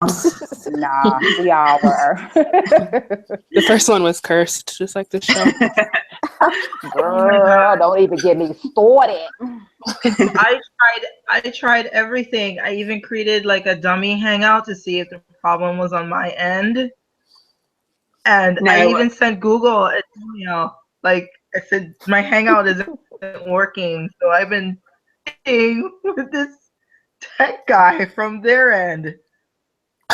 Nah, we all were. The first one was cursed, just like the show. Girl, don't even get me started. I tried everything. I even created like a dummy hangout to see if the problem was on my end. And I even sent Google an email. Like I said, my hangout isn't working. So I've been sitting with this tech guy from their end.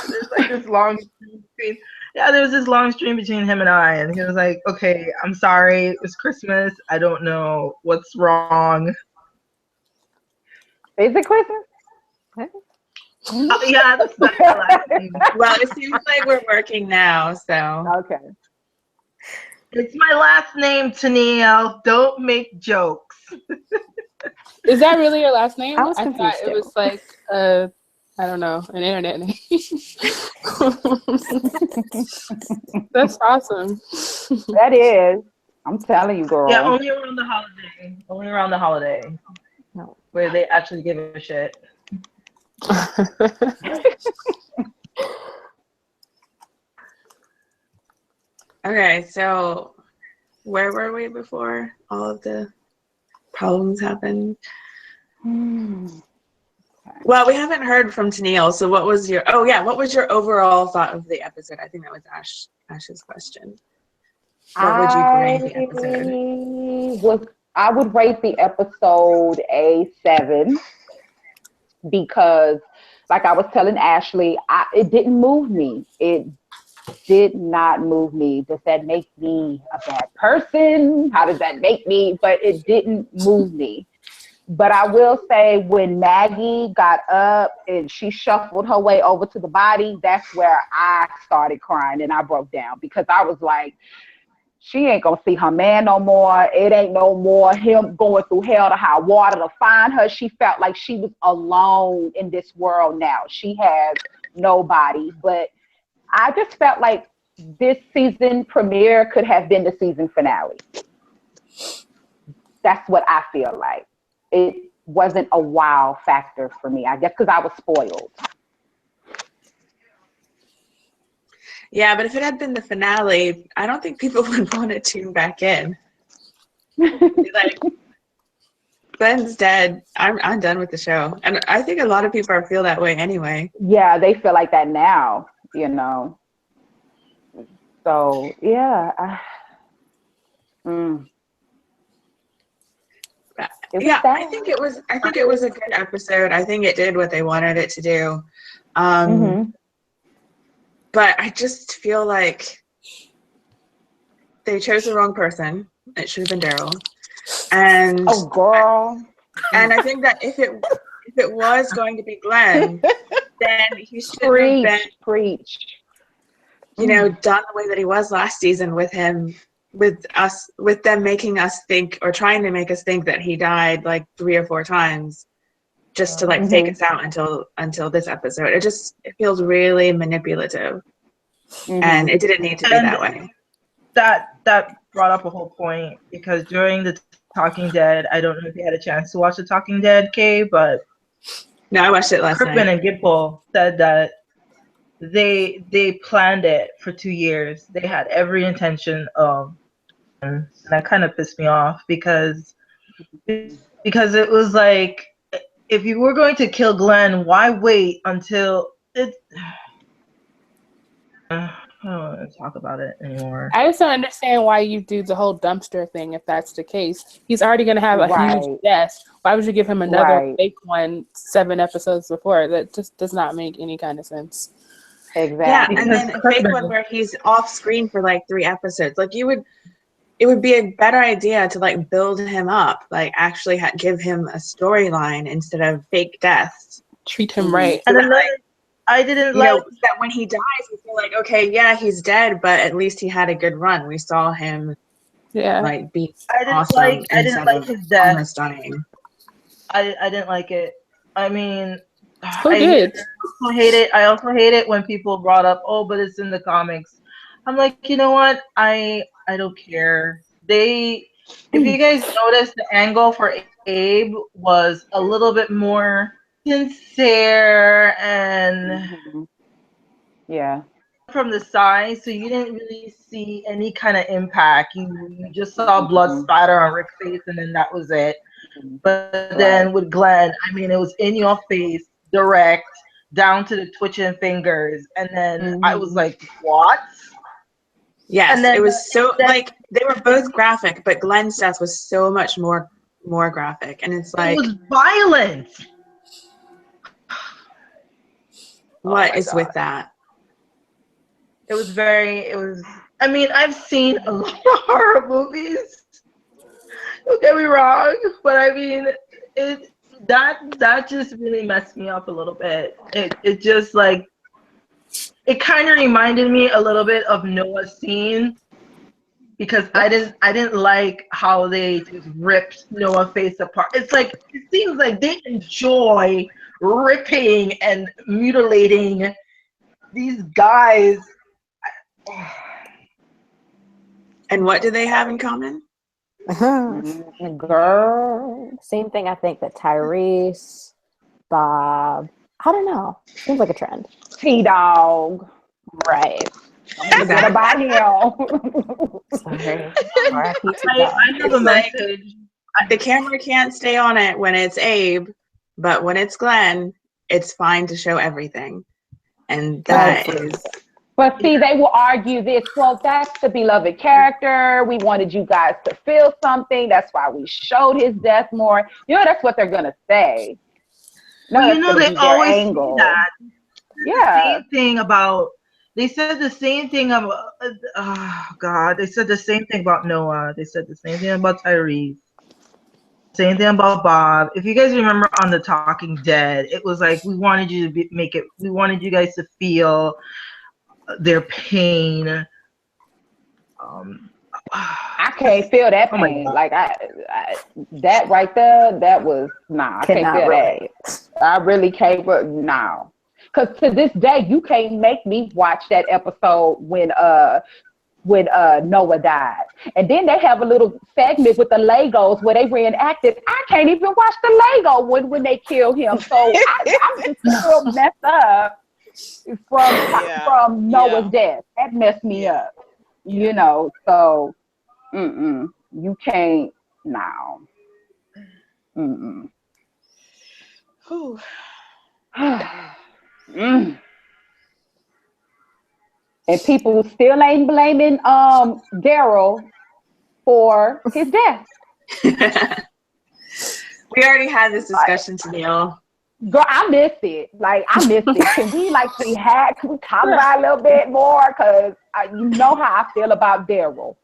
There's like this long stream between, there was this long stream between him and I, and he was like, "Okay, I'm sorry, it's Christmas. I don't know what's wrong." Is it Christmas? Yeah, that's not my last name. Well, it seems like we're working now, so. Okay. It's my last name, Tennille. Don't make jokes. Is that really your last name? I was thought confused it was like I don't know, an internet name. That's awesome. That is. I'm telling you, girl. Yeah, only around the holiday. Only around the holiday. No. Where they actually give a shit. Okay, so where were we before all of the problems happened? Well, we haven't heard from Tennille, so what was your overall thought of the episode? I think that was Ash's question. What would you rate the episode? I would rate the episode a 7 because, like I was telling Ashley, it didn't move me. It did not move me. Does that make me a bad person? How does that make me? But it didn't move me. But I will say when Maggie got up and she shuffled her way over to the body, that's where I started crying and I broke down because I was like, she ain't gonna see her man no more. It ain't no more him going through hell to high water to find her. She felt like she was alone in this world now. She has nobody. But I just felt like this season premiere could have been the season finale. That's what I feel like. It wasn't a wow factor for me, I guess, because I was spoiled. Yeah, but if it had been the finale, I don't think people would want to tune back in. Like, Glenn's dead. I'm done with the show. And I think a lot of people feel that way anyway. Yeah, they feel like that now, you know. So, yeah. Yeah, I think it was a good episode. I think it did what they wanted it to do. But I just feel like they chose the wrong person. It should have been Daryl. And oh, girl. And I think that if it was going to be Glenn, then he should have been you know, done the way that he was last season with him, with them making us think or trying to make us think that he died like 3 or 4 times just to like fake us out until this episode. It feels really manipulative. And it didn't need to be that way. That brought up a whole point because during the Talking Dead, I don't know if you had a chance to watch the Talking Dead, Kay, but no, I watched it last night. Kirkman and Gipple said that they planned it for 2 years. They had every intention of, and that kind of pissed me off because it was like, if you were going to kill Glenn, why wait until it? I don't want to talk about it anymore. I just don't understand why you do the whole dumpster thing if that's the case. He's already going to have a huge death. Why would you give him another fake one 7 episodes before? That just does not make any kind of sense. Exactly. Yeah, and then a fake one where he's off screen for like 3 episodes. Like it would be a better idea to like build him up, like actually give him a storyline instead of fake deaths. Treat him right. And then I didn't like that when he dies, we feel like, okay, yeah, he's dead, but at least he had a good run. We saw him, like be awesome. I didn't like his death. Almost dying. I didn't like it. I mean, who did? I also hate it when people brought up, oh, but it's in the comics. I'm like, you know what? I don't care. If you guys noticed, the angle for Abe was a little bit more sincere and Yeah. From the side, so you didn't really see any kind of impact. You just saw blood splatter on Rick's face, and then that was it. But then with Glenn, I mean, it was in your face, direct, down to the twitching fingers, and then I was like, "What?" Yes, and then, it was so like they were both graphic, but Glenn's death was so much more graphic, and it's like it was violent. What is with that? It was I mean, I've seen a lot of horror movies. Don't get me wrong, but I mean, that just really messed me up a little bit. It just like, it kind of reminded me a little bit of Noah's scene, because I didn't like how they just ripped Noah's face apart. It's like, it seems like they enjoy ripping and mutilating these guys. And what do they have in common? Girl, same thing. I think that Tyrese, Bob, I don't know. Seems like a trend. T-Dog. Right. Forget about him. Sorry. I have a message. The camera can't stay on it when it's Abe, but when it's Glenn, it's fine to show everything. And that is... But see, they will argue this. Well, that's the beloved character. We wanted you guys to feel something. That's why we showed his death more. You know, that's what they're going to say. No, well, you know, they always angle. say that. Yeah. They said the same thing about, oh God, they said the same thing about Noah. They said the same thing about Tyrese. Same thing about Bob. If you guys remember on The Talking Dead, it was like, we wanted you to we wanted you guys to feel their pain. I can't feel that pain. Like that right there, that was I can't feel that. I really can't. But no, because to this day, you can't make me watch that episode when Noah died. And then they have a little segment with the Legos where they reenacted. I can't even watch the Lego when they kill him. So I'm just still messed up from Noah's death. That messed me up. You know, so you can't now. And people still ain't blaming Daryl for his death. We already had this discussion, Neil. Girl, I missed it. Like, I missed it. Can we can we talk about it a little bit more? Because you know how I feel about Daryl.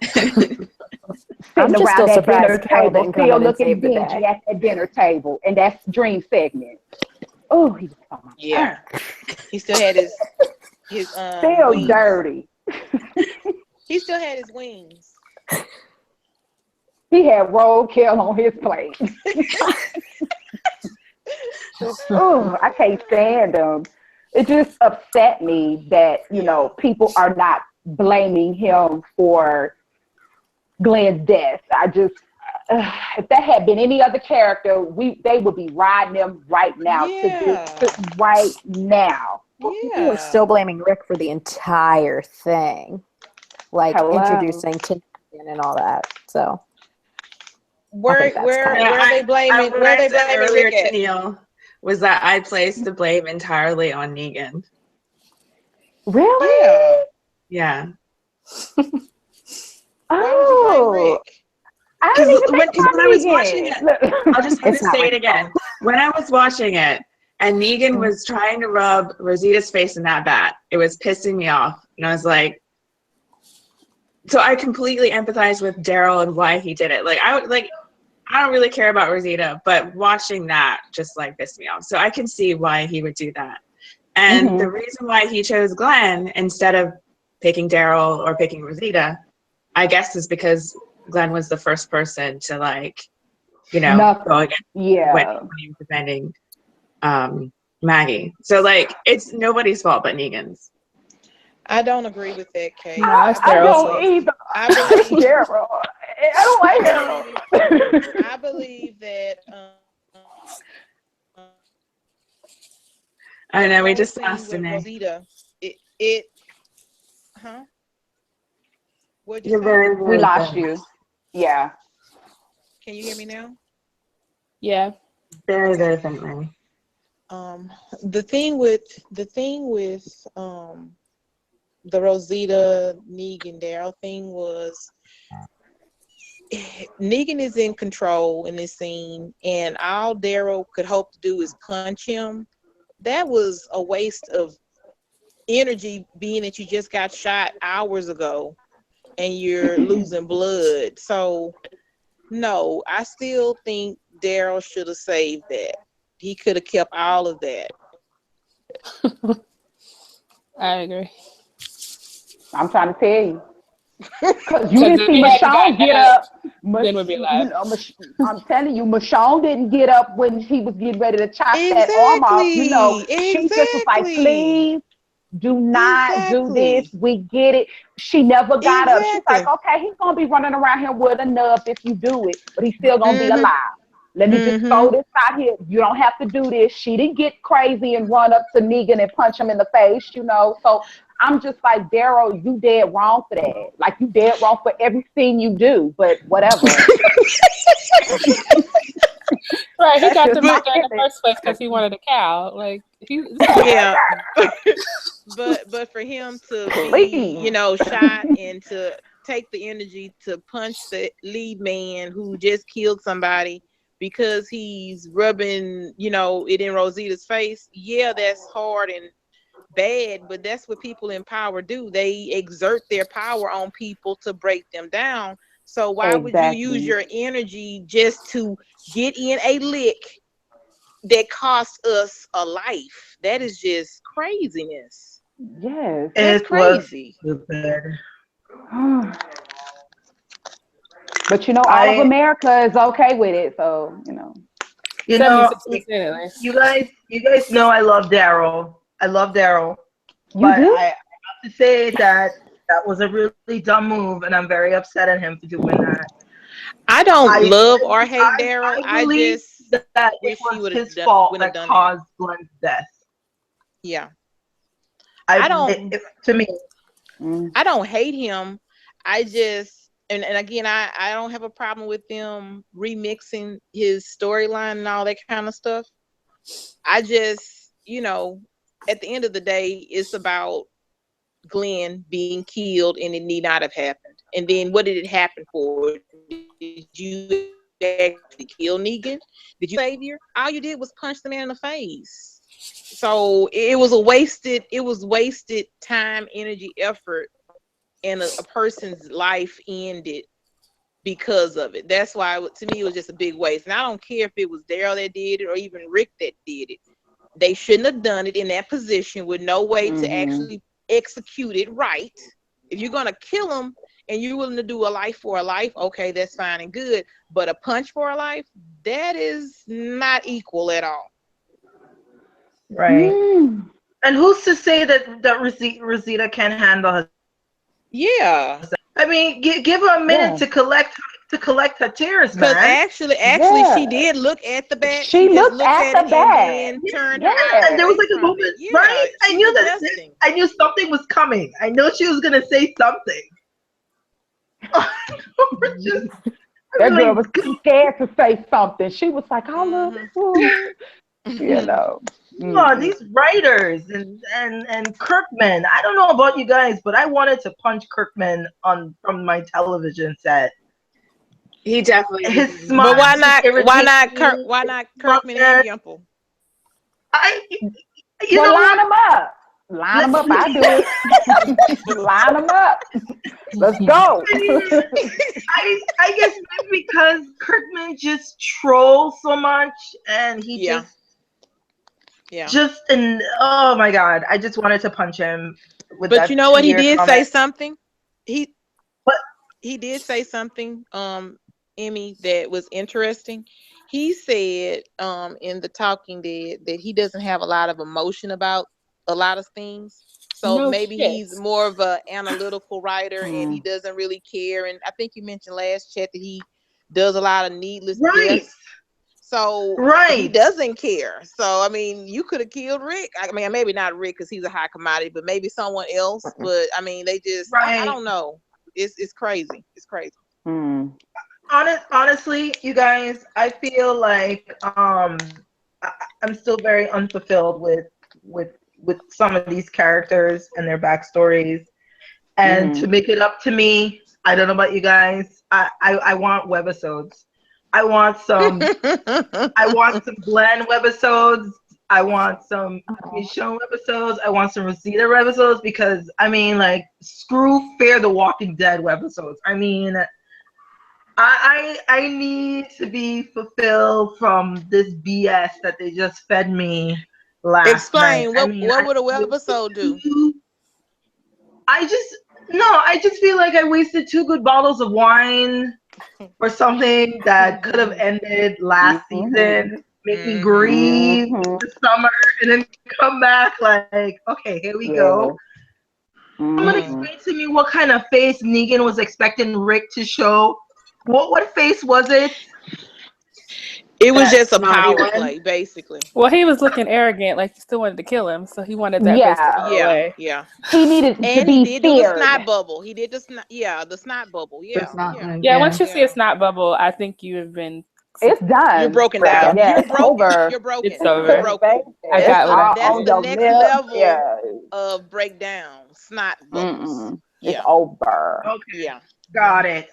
Sitting around that dinner table, still looking dingy at the dinner table. And that's Dream segment. Oh, he was on my nerves. He still had his still wings. Dirty. He still had his wings. He had roadkill on his plate. Oh, I can't stand them. It just upset me that, you know, people are not blaming him for Glenn's death. I just, if that had been any other character, they would be riding them right now. Right now. People are still blaming Rick for the entire thing, like introducing to Negan and all that. So, where are they blaming? Where are they blaming earlier Rick to Neil was that I placed the blame entirely on Negan. Really? Yeah. Oh. Because when I was watching it, I'll just say it again. When I was watching it, and Negan was trying to rub Rosita's face in that bat, it was pissing me off. And I was like, so I completely empathized with Daryl and why he did it. I don't really care about Rosita, but watching that just pissed me off. So I can see why he would do that. And the reason why he chose Glenn instead of picking Daryl or picking Rosita, I guess, is because Glenn was the first person to go against when he was defending Maggie. So it's nobody's fault but Negan's. I don't agree with that, Kate. No, I don't either. I believe Daryl. I don't like Daryl. I believe that. I know, we just lost Denai. Rosita, huh? What'd you You're say? very, We very lost good. you. Yeah. Can you hear me now? Yeah. Very, very faintly. The thing with the Rosita Negan Daryl thing was Negan is in control in this scene, and all Daryl could hope to do is punch him. That was a waste of energy, being that you just got shot hours ago and you're losing blood. So no, I still think Daryl should have saved that. He could have kept all of that. I agree. I'm trying to tell you. Because you didn't see Michonne get up. Then we'd be alive. I'm telling you, Michonne didn't get up when he was getting ready to chop that Exactly. arm off. You know, she just was like, Exactly. please do not do this. We get it. She never got up. She's like, okay, he's going to be running around here with a nub if you do it, but he's still going to be alive. Let me just throw this out here. You don't have to do this. She didn't get crazy and run up to Negan and punch him in the face, you know. So I'm just like, Daryl, you dead wrong for that. Like, you dead wrong for everything you do, but whatever. Right, he got the milk in the first place because he wanted a cow. Like, yeah. but for him to be, you know, shot and to take the energy to punch the lead man who just killed somebody because he's rubbing, you know, it in Rosita's face. Yeah, that's hard and bad, but that's what people in power do. They exert their power on people to break them down. So why would you use your energy just to get in a lick that costs us a life? That is just craziness. Yes, that's crazy. But you know, all of America is okay with it, so you know. You know, you guys know I love Daryl. I love Daryl. But I have to say that was a really dumb move, and I'm very upset at him for doing that. I don't love or hate Daryl. I just that it was his fault that caused Glenn's death. Yeah. I don't. To me, I don't hate him. I just and again, I don't have a problem with them remixing his storyline and all that kind of stuff. I just, you know, at the end of the day, it's about Glenn being killed, and it need not have happened. And then what did it happen for? Did you actually kill Negan? Did you savior? All you did was punch the man in the face. So it was wasted time, energy, effort, and a person's life ended because of it. That's why to me it was just a big waste. And I don't care if it was Daryl that did it or even Rick that did it. They shouldn't have done it in that position with no way to actually execute it right. If you're gonna kill them and you're willing to do a life for a life, okay, that's fine and good. But a punch for a life, that is not equal at all. Right. And who's to say that Rosita can handle her? Yeah. I mean, give her a minute to collect her tears, man. Actually, she did look at the bat. She just looked at the bat and then turned her eyes. And there was like a moment, right? I knew something was coming. I knew she was gonna say something. That girl was scared to say something. She was like, "I love you," you know. Oh, these writers and Kirkman. I don't know about you guys, but I wanted to punch Kirkman from my television set. He definitely. His smile. But why not Kirkman and Gimple? Line them up. Line them up. I do it. Line them up. Let's go. I guess because Kirkman just trolls so much, and he oh my God, I just wanted to punch him. But you know what? He did say something. He did say something, Emmy, that was interesting. He said in the Talking Dead that he doesn't have a lot of emotion about a lot of things. So maybe he's more of an analytical writer and he doesn't really care. And I think you mentioned last chat that he does a lot of needless deaths. So he doesn't care. So I mean, you could have killed Rick. I mean, maybe not Rick because he's a high commodity, but maybe someone else. But I mean, they just I don't know. It's crazy. It's crazy. Honestly, you guys, I feel like I'm still very unfulfilled with some of these characters and their backstories. And to make it up to me, I don't know about you guys, I want webisodes. I want some Glenn webisodes. I want some Richonne webisodes. I want some Rosita webisodes because I mean, like, screw Fear the Walking Dead webisodes. I mean, I need to be fulfilled from this BS that they just fed me last night. Explain what would a webisode do? I just feel like I wasted 2 good bottles of wine for something that could have ended last season. Make me grieve the summer and then come back like, okay, here we go. Someone explain to me what kind of face Negan was expecting Rick to show. What face was it? It was just a power play, basically. Well, he was looking arrogant, like he still wanted to kill him, so he wanted that face to go away. Yeah. He needed to be he did do feared. the snot bubble. He did the snot bubble. Yeah, once you see a snot bubble, I think you have been. It's done. You're broken down. Yeah, You're broken. over. You're broken. It's over. You're broken. I got That's the next level of breakdown. Snot bubbles. It's over. Okay. Yeah. Got it.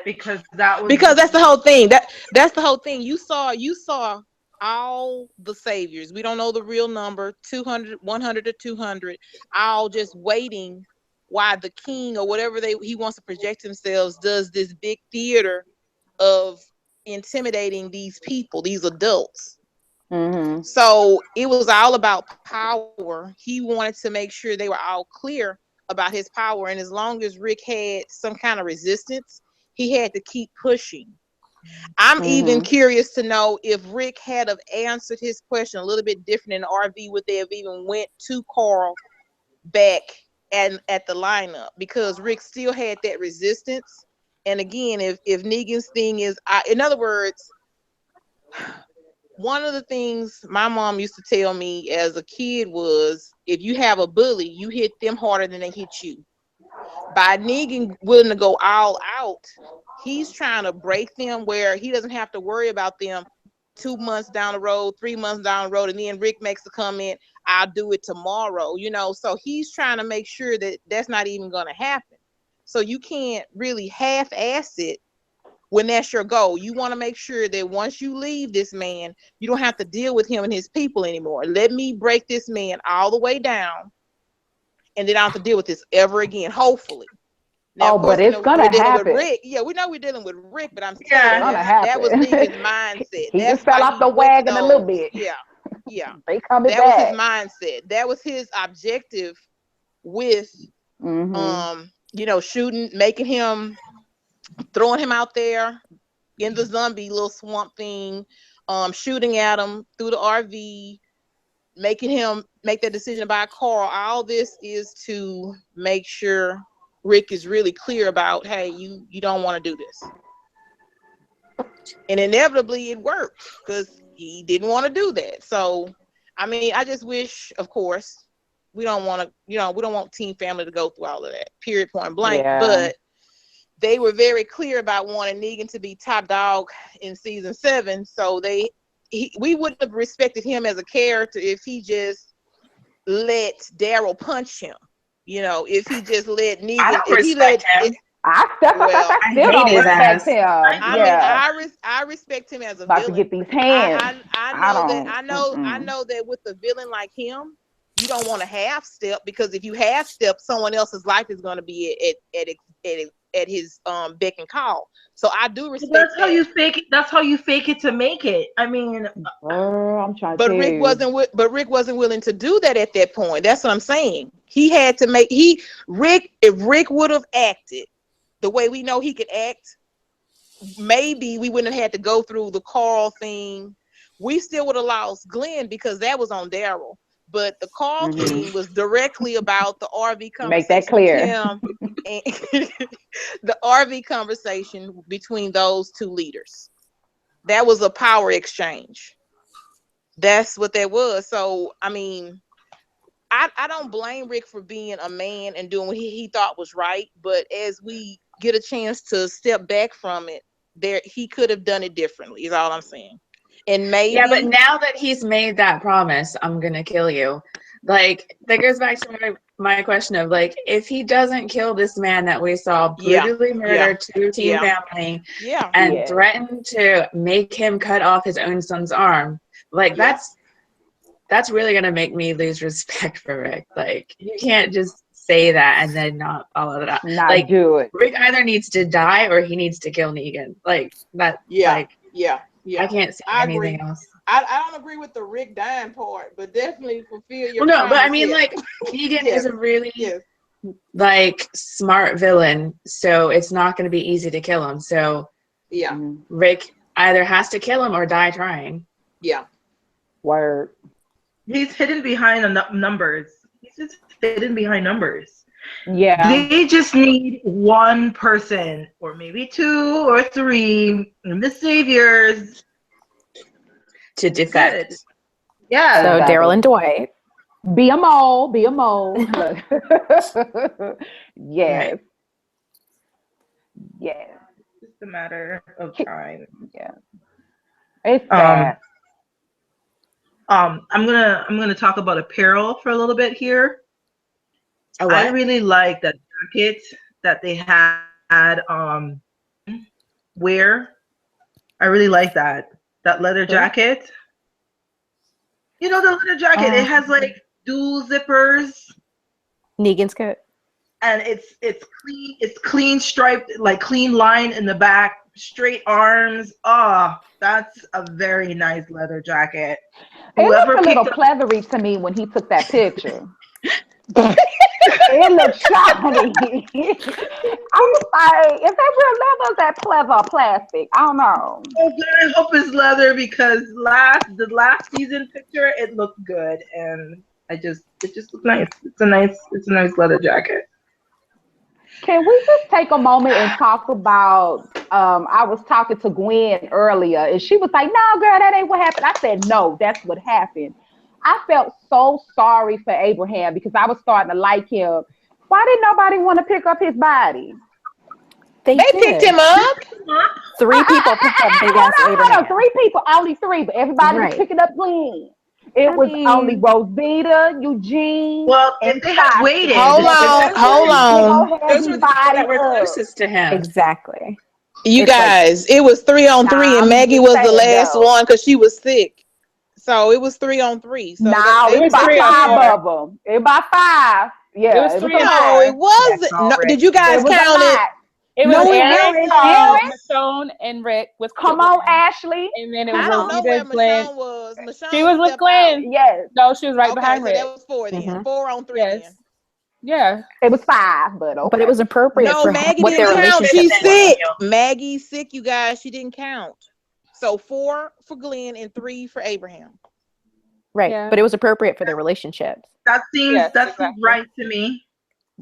Because that's the whole thing. That's the whole thing. You saw all the saviors. We don't know the real number, 200, 100 to 200, all just waiting while the king or whatever he wants to project themselves does this big theater of intimidating these people, these adults. So it was all about power. He wanted to make sure they were all clear about his power, and as long as Rick had some kind of resistance, he had to keep pushing. I'm even curious to know if Rick had have answered his question a little bit different in the RV, would they have even went to Carl back at the lineup, because Rick still had that resistance. And again, if Negan's thing is, in other words, one of the things my mom used to tell me as a kid was, if you have a bully, you hit them harder than they hit you. By Negan willing to go all out, he's trying to break them where he doesn't have to worry about them 2 months down the road, 3 months down the road, and then Rick makes the comment, I'll do it tomorrow, so he's trying to make sure that that's not even going to happen. So you can't really half-ass it when that's your goal. You want to make sure that once you leave this man, you don't have to deal with him and his people anymore. Let me break this man all the way down, and then I don't have to deal with this ever again, hopefully. Now, but it's gonna happen. With Rick. Yeah, we know we're dealing with Rick, but I'm saying that was Negan's mindset. He just fell off the wagon a little bit. Yeah. They coming back. That was his mindset. That was his objective with, shooting, making him, throwing him out there in the zombie little swamp thing, shooting at him through the RV, making him make that decision about Carl. All this is to make sure Rick is really clear about, hey, you don't want to do this. And inevitably it worked because he didn't want to do that. So, I mean, I just wish, of course, we don't want to, we don't want Team Family to go through all of that, period, point blank. Yeah. But they were very clear about wanting Negan to be top dog in season 7. So we wouldn't have respected him as a character if he just let Daryl punch him. If he just let Negan, I don't respect him. I still don't respect him. I respect him as a about villain. To get these hands. I know that with a villain like him, you don't want to half step, because if you half step, someone else's life is going to be at his beck and call. So I do respect. That's how you fake it. That's how you fake it to make it. I mean, I'm trying. But Rick wasn't willing to do that at that point. That's what I'm saying. He had to make If Rick would have acted the way we know he could act, maybe we wouldn't have had to go through the Carl thing. We still would have lost Glenn because that was on Daryl. But the Carl thing was directly about the RV conversation. Make that clear. And the RV conversation between those two leaders. That was a power exchange. That's what that was. So, I mean, I don't blame Rick for being a man and doing what he thought was right. But as we get a chance to step back from it, he could have done it differently, is all I'm saying. And maybe. Yeah, but now that he's made that promise, I'm going to kill you. Like, that goes back to my question of, like, if he doesn't kill this man that we saw brutally murder two teen family and threaten to make him cut off his own son's arm, like, that's really going to make me lose respect for Rick. Like, you can't just say that and then not follow it up. Not do it. Rick either needs to die or he needs to kill Negan. Like, that, I can't say anything else. I don't agree with the Rick dying part, but definitely fulfill your. Well, no, but I mean, like, Negan is a really like smart villain, so it's not going to be easy to kill him. So Rick either has to kill him or die trying. Yeah. Word. He's hidden behind the numbers. He's just hidden behind numbers. Yeah. They just need one person, or maybe two or three, the saviors to defect. Yeah. So Daryl and Dwight. Be a mole. Yes. Right. Yes. It's just a matter of time. Yeah. It's sad. I'm gonna talk about apparel for a little bit here. I really like that jacket that they had wear. I really like that leather jacket. You know, the leather jacket, it has like dual zippers. Negan's coat. And it's clean striped, like clean line in the back, straight arms. Oh, that's a very nice leather jacket. It looked a little pleathery to me when he took that picture. It looked shiny. I was like, is that real leather or is that pleather or plastic? I don't know. I hope it's leather because the last season picture, it looked good, and it just looked nice. It's a nice leather jacket. Can we just take a moment and talk about, I was talking to Gwen earlier, and she was like, no, girl, that ain't what happened. I said, no, that's what happened. I felt so sorry for Abraham because I was starting to like him. Why didn't nobody want to pick up his body? They picked him up. 3 people picked up big ass Abraham. 3 people, only 3, but everybody was picking up Glenn. It was only Rosita, Eugene. Well, if they had waited. Hold on. Those were the people that were closest to him. Exactly. You guys, it was 3-on-3, and Maggie was the last one because she was sick. So it was 3-on-3. So it was about 5 of them. It was about 5. Yeah, it was 3. No, it wasn't. No, did you guys count it? It was Aaron, Michonne, and Rick. Come on, Ashley. And then it I was don't know where Glenn. Michonne was. She was with Glenn. Yes. No, she was right behind Rick. So that was 4 then. 4-on-3 then. Yeah. It was 5, but okay. But it was appropriate for Maggie what their didn't count. relationship She's sick. Maggie's sick, you guys. She didn't count. So 4 for Glenn and 3 for Abraham. Right. Yeah. But it was appropriate for their relationships. That seems right to me.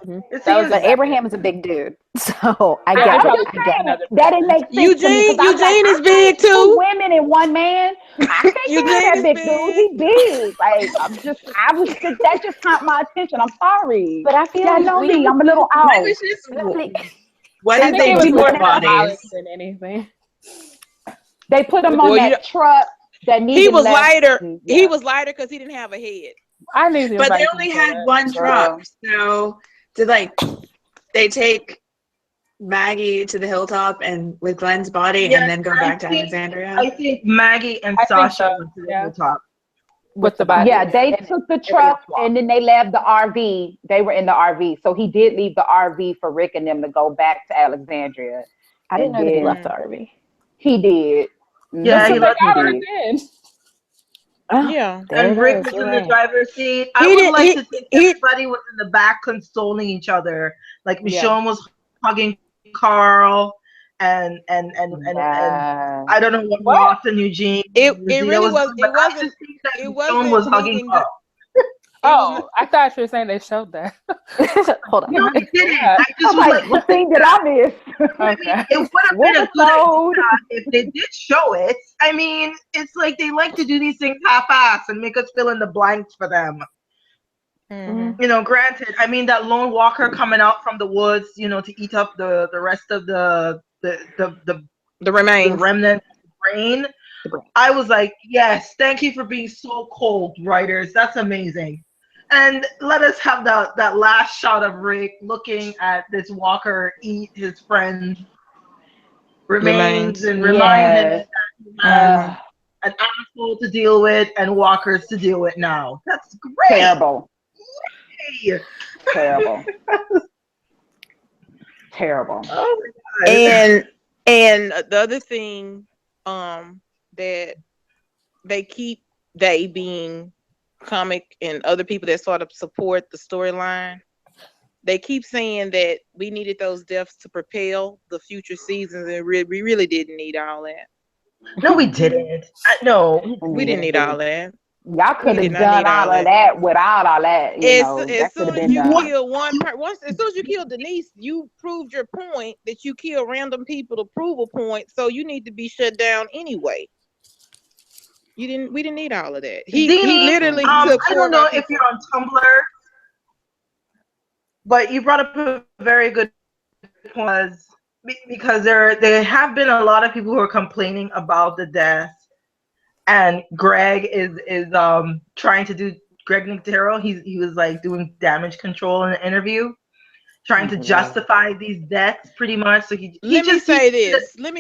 But Abraham is a big dude, so I get it. That didn't make sense. Eugene is big too. 2 women and 1 man. I can't get that big dude. He big. Like that just caught my attention. I'm sorry, but I feel I'm a little out. What did they do with bodies? Than anything. They put him on that truck. He was lighter. Yeah. He was lighter because he didn't have a head. I knew, but they only had 1 truck. So did they take Maggie to the hilltop and with Glenn's body and then go back to Alexandria? I think Maggie and Sasha went to the hilltop with the body. Yeah, they took the truck and then they left the RV. They were in the RV, so he did leave the RV for Rick and them to go back to Alexandria. I didn't know that he left the RV. He did. Yeah, he left the RV. Yeah, and Rick was in the driver's seat. I would like to think everybody was in the back consoling each other. Like Michonne was hugging Carl, and I don't know what Ross and Eugene. It really was. It wasn't. Hugging Carl. I thought you were saying they showed that. Hold on. No, they didn't. Yeah. I just was like, what thing did I miss? I mean, it would have been a good idea if they did show it. I mean, it's like they like to do these things half-assed and make us fill in the blanks for them. Mm-hmm. You know, granted, I mean that lone walker coming out from the woods, you know, to eat up the rest of the remains, the remnant brain. I was like, yes, thank you for being so cold, writers. That's amazing. And let us have that last shot of Rick looking at this walker eat his friend's remains and remind him that he has an asshole to deal with and walkers to deal with now. That's great. Terrible. Yay. Terrible. Terrible. Oh my God. And the other thing that they being comic and other people that sort of support the storyline, they keep saying that we needed those deaths to propel the future seasons, and we really didn't need all that. No, we didn't. No, we didn't need all that. Y'all could have done all of that without all that. As soon as you kill as soon as you kill Denise, you proved your point that you kill random people to prove a point. So you need to be shut down anyway. We didn't need all of that. He literally took. I don't know if you're on Tumblr, but you brought up a very good point because there have been a lot of people who are complaining about the death. And Greg is trying to do Greg Nicotero. He was like doing damage control in the interview, trying to justify these deaths pretty much. So let me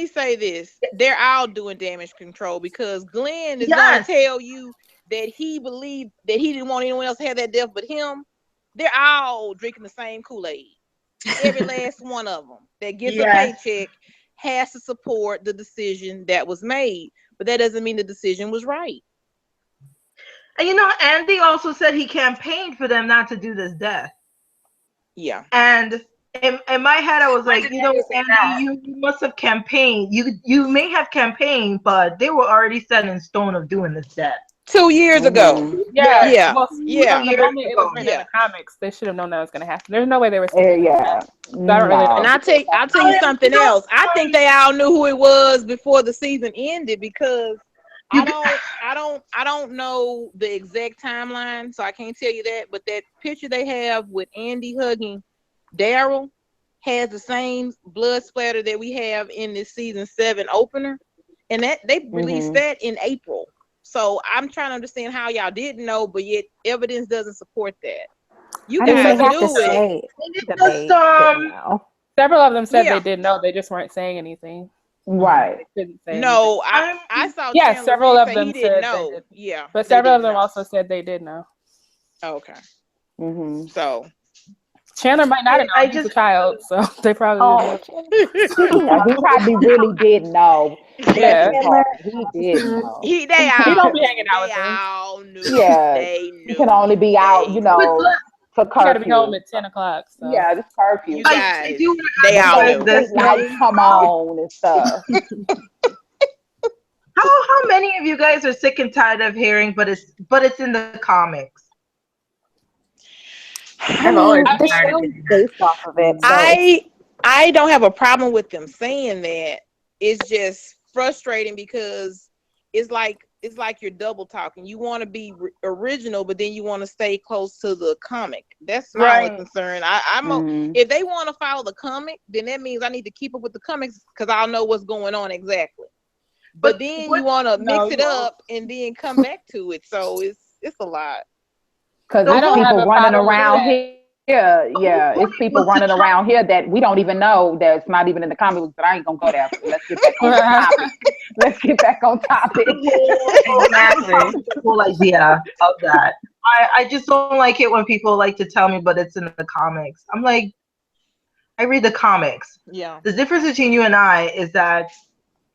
say this. They're all doing damage control because Glenn is going to tell you that he believed that he didn't want anyone else to have that death but him. They're all drinking the same Kool-Aid. Every last one of them that gets a paycheck has to support the decision that was made. But that doesn't mean the decision was right. And Andy also said he campaigned for them not to do this death. Yeah. And in my head, I was like, Andy, you must have campaigned. You may have campaigned, but they were already set in stone of doing this death. 2 years ago. Yeah. Well, the moment it was written in the comics, they should have known that was going to happen. There's no way they were saying And I'll tell you something else. I think they all knew who it was before the season ended because I don't know the exact timeline, so I can't tell you that. But that picture they have with Andy hugging Daryl has the same blood splatter that we have in this season 7 opener, and that they released that in April. So I'm trying to understand how y'all didn't know, but yet evidence doesn't support that. You guys do it. Several of them said they didn't know. They just weren't saying anything. Right. No, I saw. Yeah, several of them said no. Yeah, but several of them also said they did know. Okay. So Chandler might not have known. He's a child, so they probably didn't know. He probably really did know. Yeah, he did know. He don't be hanging out with them. All knew. Yeah, they knew. He can only be out, for curfew. You gotta be home at 10 o'clock. So. Yeah, it's curfew. You guys, they all knew. Lights come on and stuff. How many of you guys are sick and tired of hearing, but it's in the comics? I'm always based off of it. So I don't have a problem with them saying that. It's just frustrating because it's like you're double talking. You want to be original, but then you want to stay close to the comic. That's my only concern. If they want to follow the comic, then that means I need to keep up with the comics because I'll know what's going on exactly. But then you want to mix it up and then come back to it. So it's a lot. Because there's people running around here. Yeah, it's people running around here that we don't even know that's not even in the comic books, but I ain't gonna go there. Let's get back on topic. Let's get back on topic. Exactly. The whole idea of that. I just don't like it when people like to tell me, but it's in the comics. I'm like, I read the comics. Yeah. The difference between you and I is that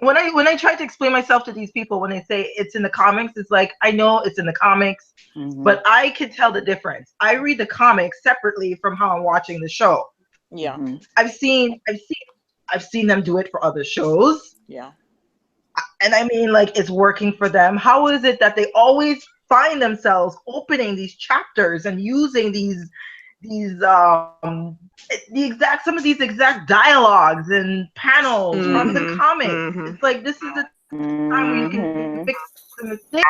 when I try to explain myself to these people, when they say it's in the comics, it's like, I know it's in the comics, but I can tell the difference. I read the comics separately from how I'm watching the show. Yeah. I've seen them do it for other shows. Yeah. And I mean, like, it's working for them. How is it that they always find themselves opening these chapters and using some of these exact dialogues and panels from the comics. It's like this is the time where you can fix the mistake.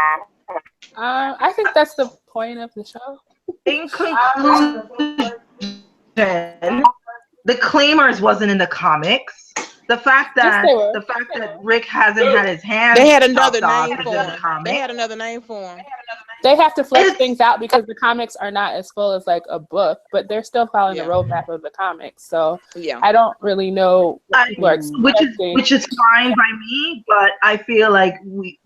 I think that's the point of the show. In conclusion, the Claimers wasn't in the comics. The fact that Rick hasn't had his hands, they had another name for him. They had another name for him. They have to flesh things out because the comics are not as full as like a book, but they're still following the roadmap of the comics. So I don't really know what people are expecting. Which is fine by me, but I feel like we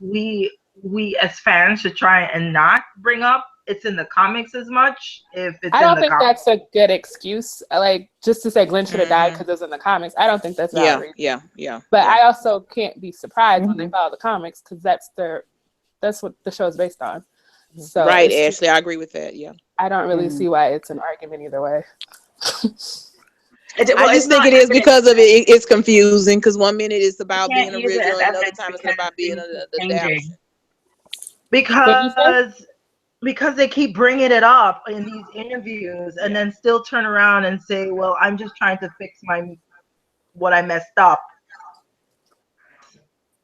as fans should try and not bring up it's in the comics as much. If it's I don't think that's a good excuse. Like just to say Glenn should have died because it was in the comics. I don't think that's valid. Yeah. But I also can't be surprised when they follow the comics because that's what the show is based on. So right, Ashley, I agree with that. Yeah, I don't really see why it's an argument either way. I just think it is because of it. It's confusing because 1 minute it's about being original, another time it's about being the adaptation. Because they keep bringing it up in these interviews and then still turn around and say, "Well, I'm just trying to fix what I messed up."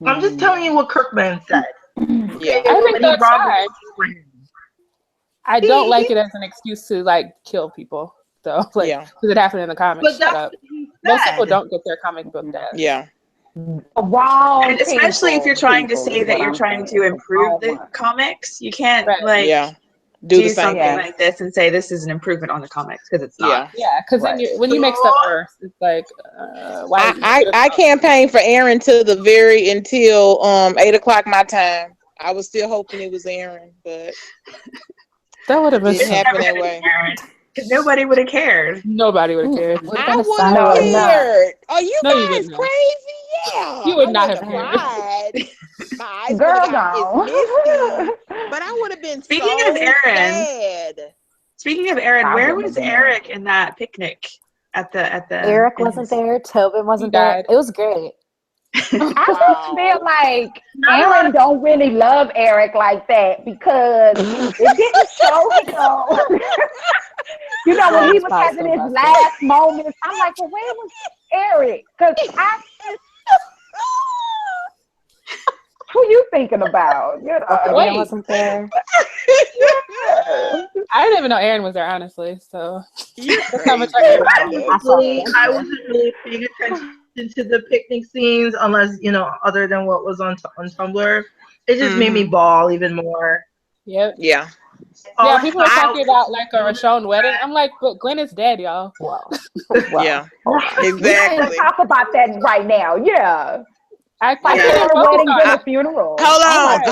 I'm just telling you what Kirkman said. Yeah, I think that's fine. I don't like it as an excuse to like kill people, though. Like, because it happened in the comics. Shut up. Most people don't get their comic book death. Yeah. Wow. And especially if you're trying to say that you're trying to improve the comics, you can't do something like this and say this is an improvement on the comics because it's not. Yeah, because then when you make stuff worse, it's like why? I campaigned for Aaron until 8:00 my time. I was still hoping it was Aaron, but that would have been didn't happen that way. Because nobody would have cared. Nobody would have cared. I would have cared. Are you guys crazy? Yeah. You would not have cared. My eyes would have got misty, but I would have been Speaking of Aaron, where was Eric in that picnic at the Eric wasn't there, Tobin wasn't there. It was great. I just feel like Aaron don't really love Eric like that because it didn't show him. You know, when he was having his last moments, I'm like, well, where was Eric? Because who you thinking about? You know, Aaron wasn't there. I didn't even know Aaron was there, honestly. So that's how much I wasn't really paying attention to the picnic scenes, unless other than what was on Tumblr. It just made me bawl even more. Yep. Yeah. Yeah, people are talking about like a Richonne wedding. I'm like, but Glenn is dead, y'all. Wow. Yeah, exactly. We can't talk about that right now. Yeah. Her wedding than a funeral. Hold on.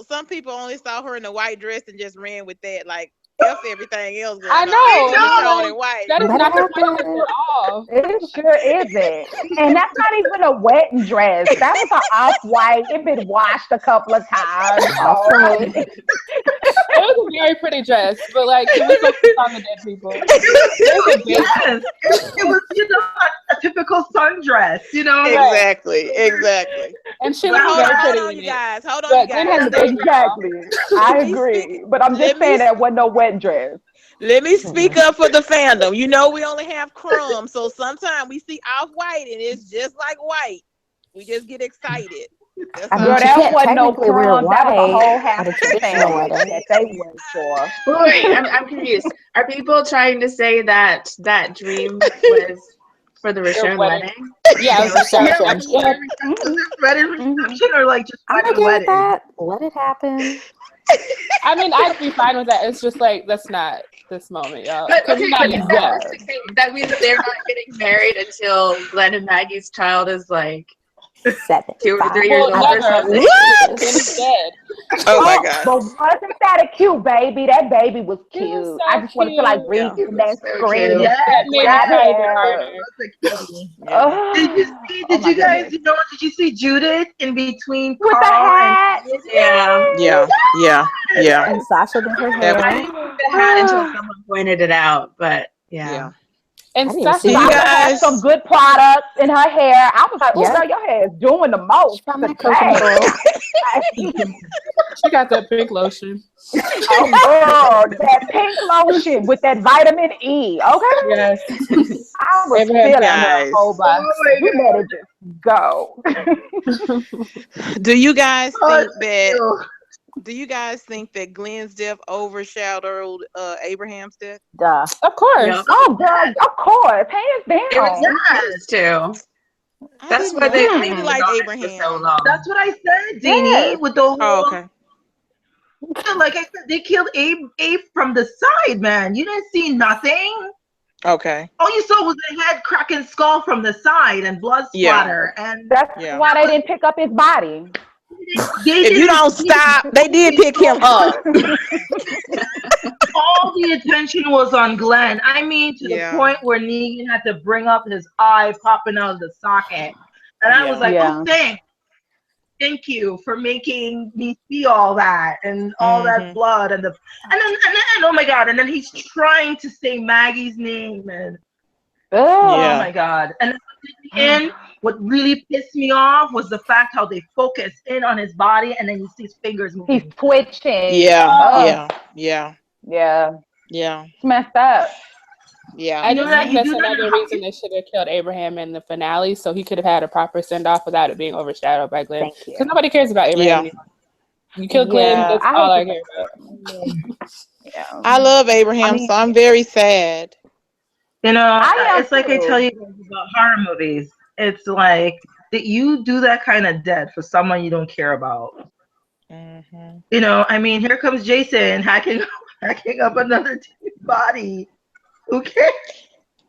Some people only saw her in a white dress and just ran with that. Like, F everything else. I know. White. That is not the point at all. It sure isn't. And that's not even a wet dress. That was an off-white. It been washed a couple of times. It was a very pretty dress, but like, can we focus on the dead people? Yes. It was, a typical sundress, Exactly. And she was very pretty. Hold on, you guys. Exactly. I agree. But I'm just saying that wasn't no wet dress. Let me speak up for the fandom. We only have crumbs, so sometimes we see off-white and it's just like white. We just get excited. Girl, that wasn't no crumbs. That was a whole half of the family that they went for. Wait, I'm confused. Are people trying to say that dream was for the Richonne wedding? Yeah, it was reception. Wedding reception or like just wedding? That. Let it happen. I mean, I'd be fine with that. It's just like that's not this moment, y'all. But that means that they're not getting married until Glenn and Maggie's child is like 7, 2 or 3 years old or something. What? He's dead. Oh my God. But wasn't that a cute baby? That baby was cute. Was so I just want to feel like reading that screen. Did you guys, did you see Judith in between with the hat? Yeah. And Sasha did her hair. I didn't see the hat until someone pointed it out, but yeah. And I didn't see So Sasha, I you would have guys, some good products in her hair. I was like, oh, Yeah. girl, your hair is doing the most Found that today. coconut oil. she got that pink lotion. Oh, girl, that pink lotion with that vitamin E. Okay. Yes. I was Abraham feeling got her a guys, whole box. you better just go. do you guys Oh, think that? ew. Do you guys think that Glenn's death overshadowed Abraham's death? Duh. Of course. Yep. Oh, girl, of course. Hands It was down. supposed to. I That's didn't why know. they I leave really it liked on it for Abraham. so long. That's what I said, Yes. Deanie, with the whole. Oh, okay. Like I said, they killed Abe from the side, man. You didn't see nothing. Okay. All you saw was the head cracking skull from the side and blood Yeah. splatter. And That's Yeah. why they didn't pick up his body. If you don't stop, they did pick him up. all the attention was on Glenn. I mean, to Yeah. the point where Negan had to bring up his eye popping out of the socket. And I was like, Yeah. oh, thank you for making me see all that and all that blood and then oh my god, and then he's trying to say Maggie's name and oh my god. And then what really pissed me off was the fact how they focus in on his body and then you see his fingers moving. He's twitching. Yeah. Yeah. Yeah. It's messed up. Yeah. I just think you that's do that another in reason they should have killed Abraham in the finale, so he could have had a proper send off without it being overshadowed by Glenn. Thank you. Because nobody cares about Abraham anymore. You kill Glenn, Yeah, that's I all I hate care about. Yeah. I love Abraham, I mean- so I'm very sad. You know, I am it's like I too. tell you guys about horror movies. It's like that you do that kind of death for someone you don't care about. Mm-hmm. You know, I mean, here comes Jason hacking up another dude's body. Who cares?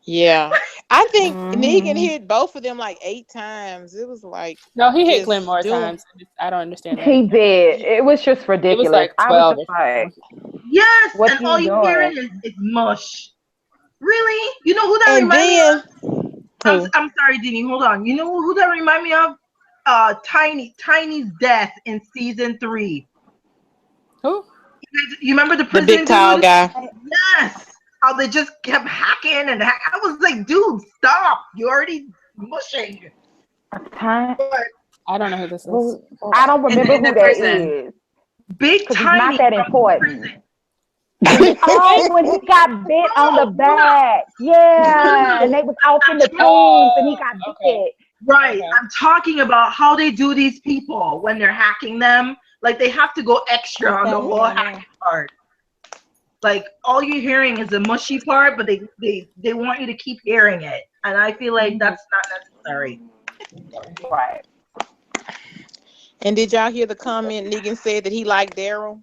Yeah. I think Mhm. Negan hit both of them like 8 times. It was like No, he hit just Glenn more doing- times. I don't understand that. He did. It was just ridiculous. It was like I 12 was just or like, Yes, What and you all you're doing? hearing is mush. Really? You know who that And reminds me then of? I'm sorry, Dini. Hold on. You know who that remind me of? Tiny's death in season 3. Who? You remember the the prison big tall dude? guy. Yes. How they just kept hacking and I was like, dude, stop. You're already mushing. Time. I don't know who this is. I don't remember in the who that prison. is. Big Because it's Tiny. not that from important. prison. Oh, when he got bit on the back. Yeah. And they was out in the tombs and he got Okay. bit. Right. Okay. I'm talking about how they do these people when they're hacking them. Like they have to go extra on the whole hacking part. Like all you're hearing is the mushy part, but they want you to keep hearing it. And I feel like that's not necessary. Right. And did y'all hear the comment Negan said that he liked Daryl?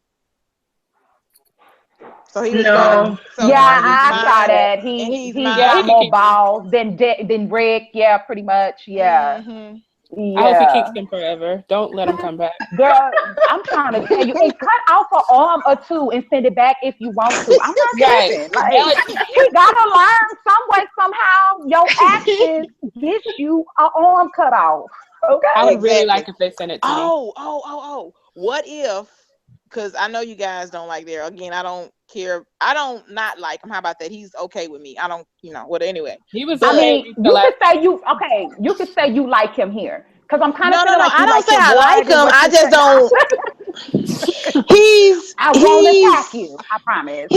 So he was No. fine. So Yeah, he's I mine. saw that. And He he's got mine. more balls than Rick. Yeah, pretty much. Yeah. Mhm. I hope he Yeah. keeps him forever. Don't let him come back. Girl, I'm trying to tell you, and cut off an arm or two and send it back if you want to. I'm not Right. tripping. Like, we gotta learn some way, somehow. Your actions get you an arm cut off. Okay. I would really Exactly. like if they sent it to me. Oh. What if, because I know you guys don't like Daryl. Again, I don't care. I don't not like him. How about that? He's okay with me. I don't, anyway. He was I okay mean, with the you last could say you could say you like him here. Because I'm kind of No, feeling like I you don't say him I more like than him. what I you just said. don't. He's I won't attack you. I promise.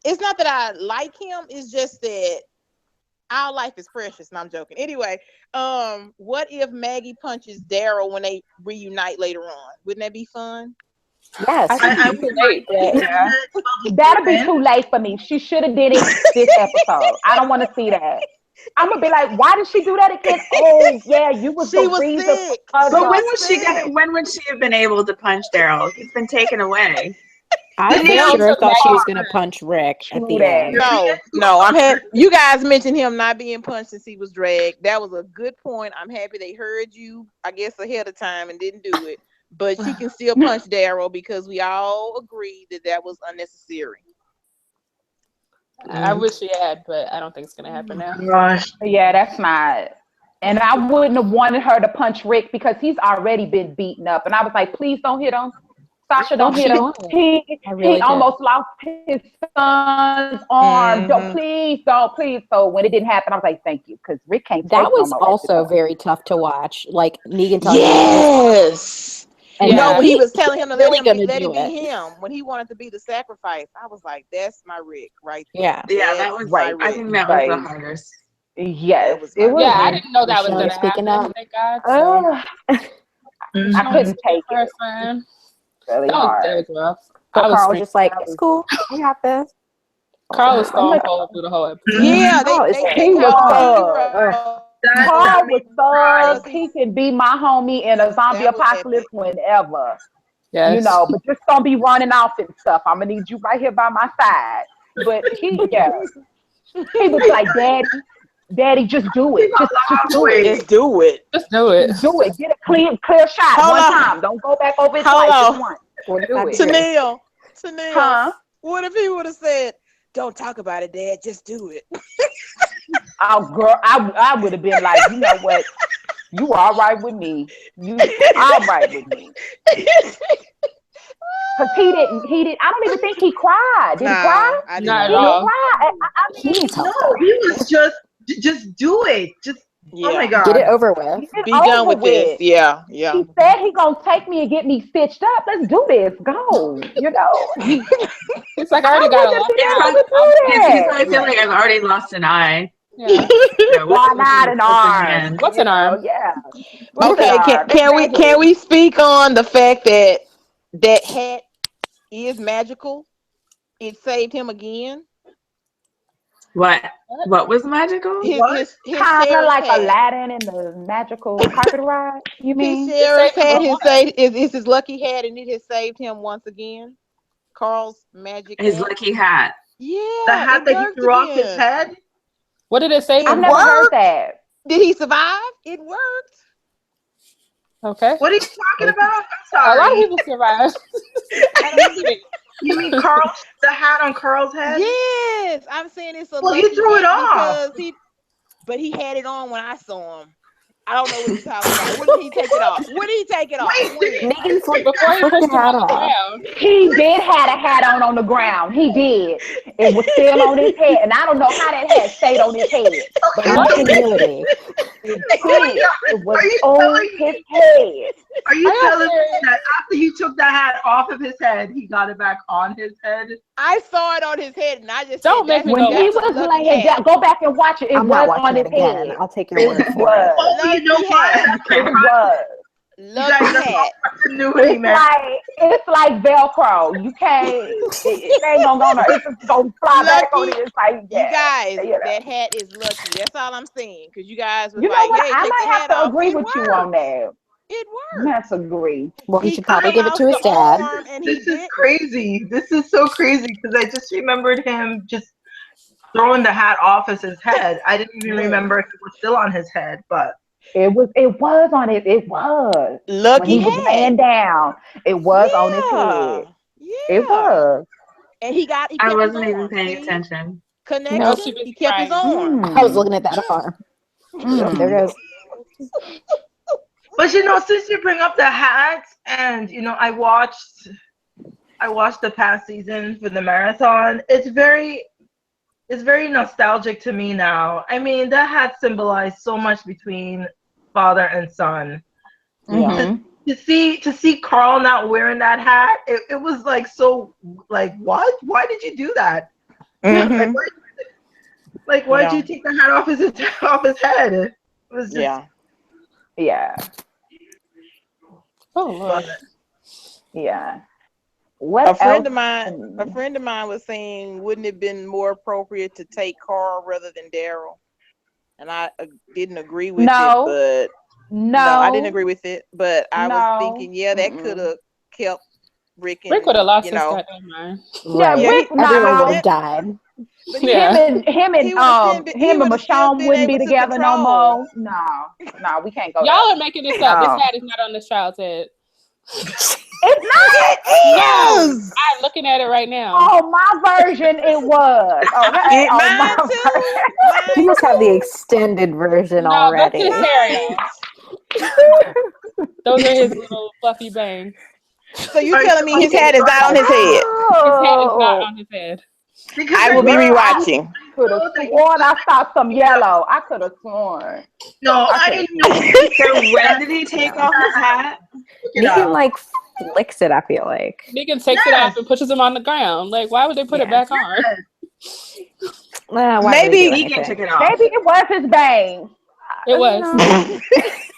It's not that I like him. It's just that our life is precious. And I'm joking. Anyway, what if Maggie punches Daryl when they reunite later on? Wouldn't that be fun? Yes. I it's too late. Yeah. That'll be too late for me. She should have did it this episode. I don't want to see that. I'm gonna be like, why did she do that again? Oh yeah, you was She the was reason. sick. For But her. when would she have been able to punch Daryl? He's been taken away. I for Daryl sure took thought she was Maggie. going to punch Rick at True the that. end. No. You guys mentioned him not being punched since he was dragged. That was a good point. I'm happy they heard you, I guess, ahead of time and didn't do it. But she can still punch Daryl because we all agreed that was unnecessary. I wish she had, but I don't think it's gonna happen now. Gosh. Yeah, that's not. And I wouldn't have wanted her to punch Rick because he's already been beaten up. And I was like, please don't hit him. Sasha, don't hit him. He almost lost his son's arm. Don't please. So when it didn't happen, I was like, thank you, because Rick can't. That was also very tough to watch. Like Negan talking. Yes. And no, when he was telling him to really let it be him, when he wanted to be the sacrifice, I was like, that's my Rick right there. Yeah, that was right. I think that was the hardest. Yes, it was. Yeah, I didn't know that was going to happen. Thank God. So. I couldn't take it. Really hard. That was rough. So Carl was just like, "It's cool. We got this." Carl was stone cold through the whole episode. Yeah, he was Carl was thug. He can be my homie in a zombie apocalypse whenever. Yes. You know, but just don't be running off and stuff. I'm gonna need you right here by my side. But he was like, Daddy, just do it. Just do it. Just do it. Just do it. Do it. Get a clear shot one time. Don't go back over it twice. Just once. Tanil. Huh? What if he would have said, "Don't talk about it, Dad. Just do it." Oh, girl, I would have been like, you know what? You all right with me. You all right with me. Because he didn't. I don't even think he cried. Did he cry? Not at all. He was just do it. Oh my God. Get it over with. Be done with this. Yeah. He said he gonna take me and get me stitched up. Let's do this. Go. You know. It's like I already got a lot. I feel like I've already lost an eye. Yeah. Why not an arm? What's an arm? Yeah. Okay. Can we speak on the fact that that hat is magical? It saved him again. What was magical? His kind of like hat. Aladdin in the magical carpet ride. You mean? His sheriff's hat is his lucky hat, and it has saved him once again. Carl's magic. His lucky hat. Yeah, the hat that he threw off his head. What did it say? I've never heard that. Did he survive? It worked. Okay. What are you talking about? I'm sorry. A lot of people survive. You mean Carl? The hat on Carl's head? Yes, I'm saying it's a. Well, he threw it off. But he had it on when I saw him. I don't know what he's talking about. When did he take it off? When did he take it off? Negan flipped the hat off. He did have a hat on the ground. He did. It was still on his head, and I don't know how that hat stayed on his head. But continuity. It was on his head. Are you telling me that after you took that hat off of his head, he got it back on his head? I saw it on his head, and I just don't make me when he was laying down. Go back and watch it. It was on his head. I'll take your word for it. Oh, you know what? It was. It's like Velcro. You can't. It ain't gonna go. It's just gonna fly back on it. It's like, you guys, that hat is lucky. That's all I'm saying. Because you guys was like, hey, I might have to agree with you on that. It worked. Let's agree. Well, he should probably give it to his dad. This is crazy. This is so crazy because I just remembered him just throwing the hat off as his head. I didn't even remember if it was still on his head, but it was on it. It was. Lucky when he was laying down. It was on his head. Yeah. It was. And he I wasn't even paying attention. Connection. No, he kept his arm. I was looking at that arm. There goes. But since you bring up the hats, and I watched the past season for the marathon. It's very nostalgic to me now. I mean, that hat symbolized so much between father and son. Mm-hmm. To see Carl not wearing that hat, it was like so like what? Why did you do that? Mm-hmm. Why did you take the hat off his head? It was just yeah. Oh Lord. Yeah. A friend of mine was saying, wouldn't it have been more appropriate to take Carl rather than Daryl? And I didn't agree with it, but no, I didn't agree with it. But I was thinking, that could have kept Rick. Rick would have lost his goddamn mind. Yeah, Rick everyone would have died. But him and Michonne wouldn't be together no more. No, we can't go. Y'all are making this up. This hat is not on this child's head. It's not. Yes. I'm looking at it right now. Oh, my version, it was. Okay. Mine too. He must have the extended version already. That's his hair. Those are his little fluffy bangs. So you telling me his hat is not on his head? His hat is not on his head. Because I will be rewatching. Could have sworn I saw some yellow. I could have sworn. No, I know. So when did he take off his hat? Negan like flicks it, I feel like. Negan takes it off and pushes him on the ground. Like, why would they put it back on? Maybe Negan took it off. Maybe it was his bang. It was.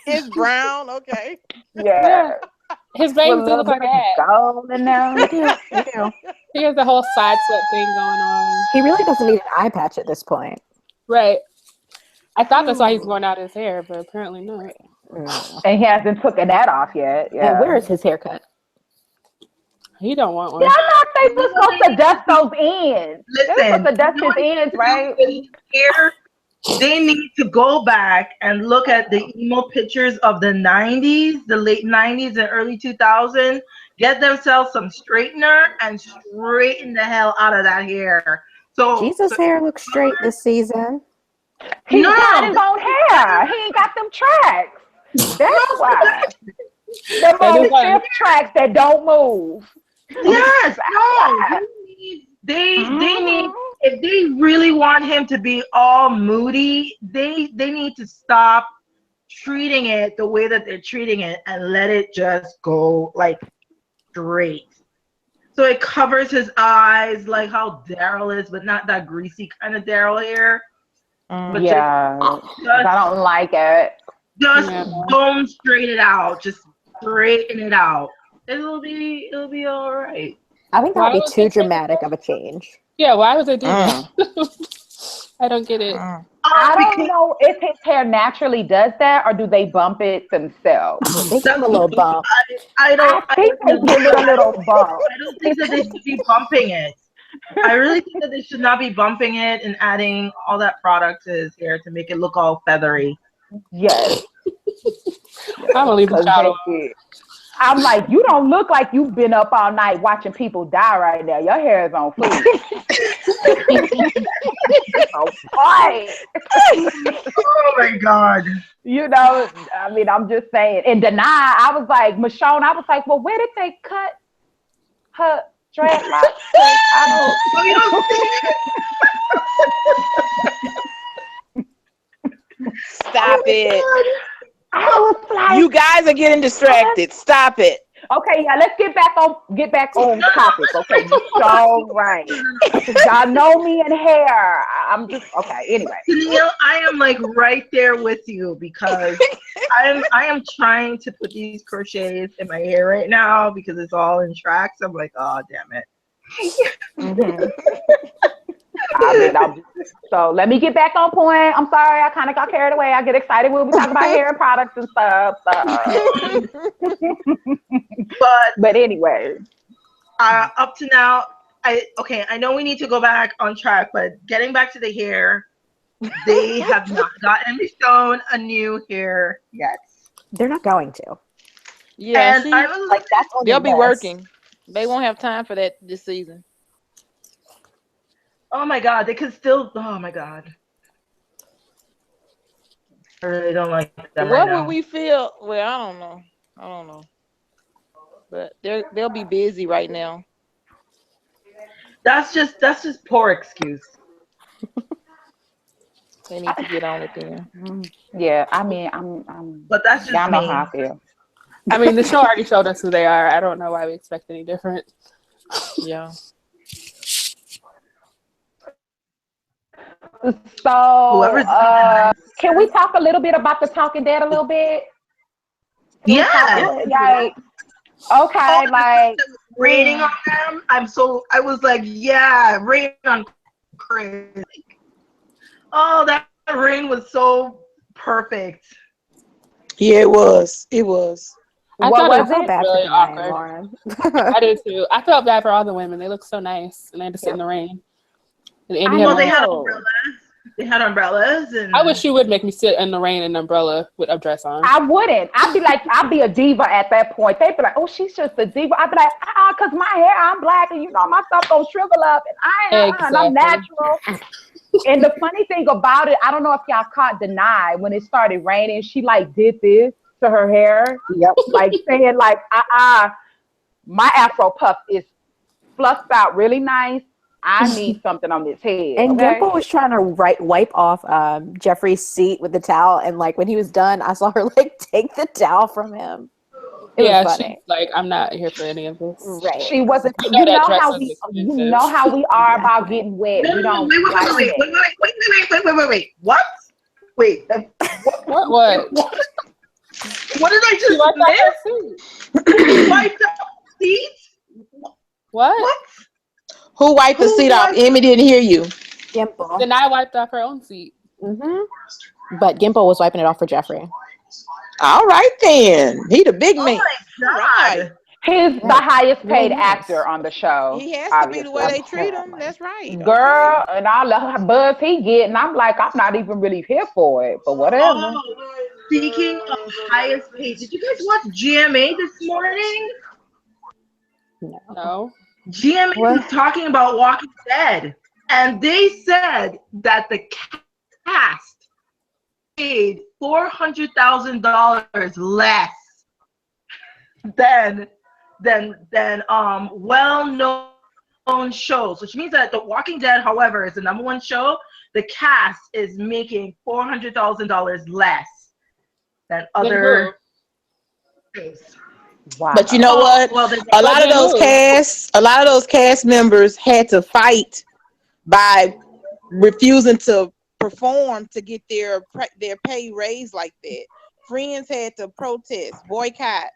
it's brown. Okay. Yeah. His bangs do look like a hat. Golden now. He has the whole side sweat thing going on. He really doesn't need an eye patch at this point. Right. I thought that's why he's growing out his hair, but apparently not. And he hasn't taken that off yet. Yeah. And where is his haircut? He don't want one. Yeah, I thought they were supposed to dust those ends. They're supposed to dust his ends, right? Here, they need to go back and look at the emo pictures of the 90s, the late 90s and early 2000s. Get themselves some straightener and straighten the hell out of that hair. So Jesus' hair looks straight this season. He got his own hair. He ain't got them tracks. That's why. Them old stiff tracks that don't move. Yes, no. They need, if they really want him to be all moody, they need to stop treating it the way that they're treating it and let it just go like straight. So it covers his eyes like how Daryl is, but not that greasy kind of Daryl hair. But yeah, I don't like it. Just don't straighten it out. Just straighten it out. It'll be all right. I think that would be too dramatic of a change. Yeah, why would they do that? I don't get it. I don't know if his hair naturally does that or do they bump it themselves. They give him a little bump. I think they give it a little bump. I don't think that they should be bumping it. I really think that they should not be bumping it and adding all that product to his hair to make it look all feathery. Yes. I'm gonna leave the child alone. I'm like, you don't look like you've been up all night watching people die right now. Your hair is on fleek. Oh, boy. Oh my God. You know, I mean, I'm just saying. In Denai, I was like, Michonne, I was like, well, where did they cut her dreadlocks? Like, I don't. Stop it. I was like, you guys are getting distracted. Stop it. Okay, yeah, let's get back on topic. Okay, so right. Y'all know me in hair. I'm just okay. Anyway, Neil, I am like right there with you because I am trying to put these crochets in my hair right now because it's all in tracks. I'm like, oh damn it. So let me get back on point. I'm sorry, I kind of got carried away. I get excited when we talk about hair and products and stuff. But anyway, up to now, I know we need to go back on track, but getting back to the hair, they have not gotten shown a new hair yet. They're not going to. Yeah, and I was like that's they'll be working. They won't have time for that this season. Oh my God, they could still. Oh my God, I really don't like them. What would we feel? Well, I don't know. But they'll be busy right now. That's just poor excuse. They need to get on it there. Yeah, I mean, I'm. But that's just y'all know how I feel. I mean, the show already showed us who they are. I don't know why we expect any different. Yeah. So, can we talk a little bit about the Talking Dead a little bit? Yeah. Okay, like rating on them. I was like, yeah, rating on Chris. Oh, that ring was so perfect. Yeah, it was. It was. I thought it was really awkward. Lauren. I did too. I felt bad for all the women. They looked so nice, and they had to sit in the rain. And They had umbrellas. They had umbrellas, and I wish you would make me sit in the rain in an umbrella with a dress on. I wouldn't. I'd be a diva at that point. They'd be like, "Oh, she's just a diva." I'd be like, "Cause my hair, I'm black, and you know my stuff don't shrivel up, and and I'm natural." And the funny thing about it, I don't know if y'all caught Denai when it started raining. She like did this to her hair, like saying like, my Afro puff is fluffed out really nice. I need something on this head. And Okay? Gimple was trying to wipe off Jeffrey's seat with the towel, and like when he was done, I saw her like take the towel from him. It was funny. She's like, I'm not here for any of this. Right. She wasn't. You know that dress how was we, expensive. you know how we are about Exactly. getting wet. No, We don't wait. What? Wait. What? What did I She wiped just out her seat. miss? Wiped out the seat? What? Who wiped the seat off? Emmy didn't hear you. Gimple. Denai wiped off her own seat. But Gimple was wiping it off for Jeffrey. All right then. He the big man. My God. Right. He's the highest paid nice. actor on the show. He has obviously. to be the way they treat him. That's right. Girl, and all the buzz he get, and I'm like, I'm not even really here for it, but whatever. Oh, speaking of highest paid, did you guys watch GMA this morning? No. GMA was talking about Walking Dead, and they said that the cast paid $400,000 less than well-known shows, which means that The Walking Dead, however, is the #1 show. The cast is making $400,000 less than other shows. Wow. But you know what? Well, a lot of those cast members had to fight by refusing to perform to get their pay raised like that. Friends had to protest, boycott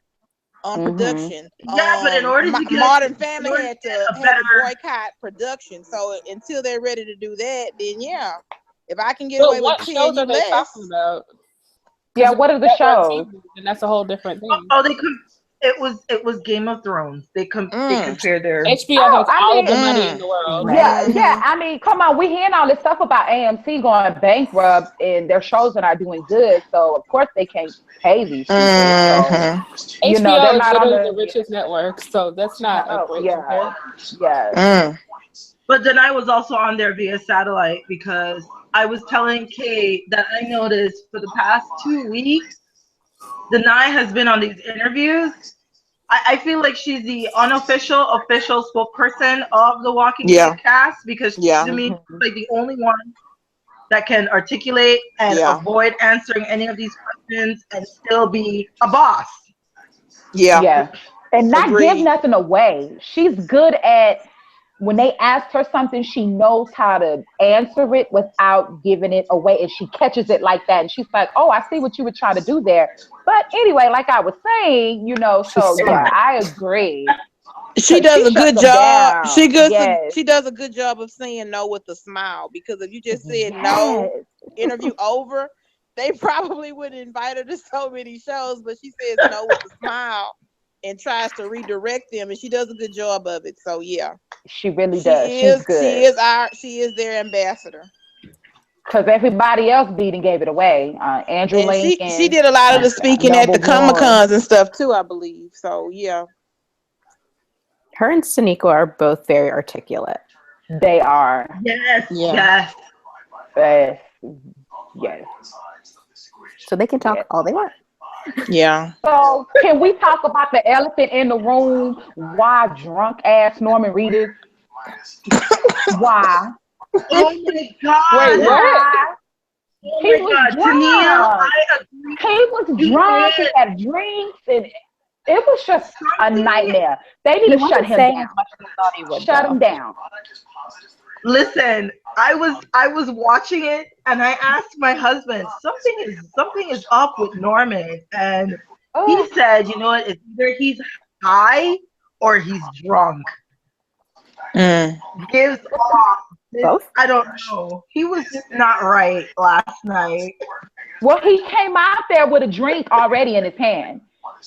on production. Yeah, but in order to get Modern Family had to boycott production. So until they're ready to do that, then yeah, if I can get away with what shows are they talking about? Yeah, what are the shows? And that's a whole different thing. Oh, they could. It was Game of Thrones. They compared their HBO has all of the money in the world. Yeah. I mean, come on, we hearing all this stuff about AMC going bankrupt and their shows are not doing good. So of course they can't pay these people. So, HBO they're is not literally on the richest network, so that's not a great compare. But Denai was also on there via satellite because I was telling Kay that I noticed for the past 2 weeks, Denai has been on these interviews. I feel like she's the official spokesperson of the Walking Dead cast because to me, she's like the only one that can articulate and avoid answering any of these questions and still be a boss. Yeah. And not give nothing away. She's good at when they ask her something, she knows how to answer it without giving it away. And she catches it like that. And she's like, oh, I see what you were trying to do there. But anyway, like I was saying, I agree. She does a good job. She does a good job of saying no with a smile, because if you just said no, interview over, they probably wouldn't invite her to so many shows. But she says no with a smile and tries to redirect them, and she does a good job of it. So yeah, she really does. She's good. She is their ambassador. Because everybody else beat and gave it away. Andrew Lincoln. She did a lot of the speaking at the Comic-Cons and stuff too, I believe. So yeah. Her and Sonequa are both very articulate. They are. Yes. So they can talk all they want. Yeah. So can we talk about the elephant in the room? Why drunk ass Norman Reedus? Why? Oh my God! Wait, what? He was drunk. He was drunk. He had drinks, and it was just a nightmare. They need to shut him down. Shut him down. Listen, I was watching it, and I asked my husband, something is up with Norman, and he said, you know what? It's either he's high or he's drunk. Gives off. Both? I don't know. He was just not right last night. Well, he came out there with a drink already in his hand.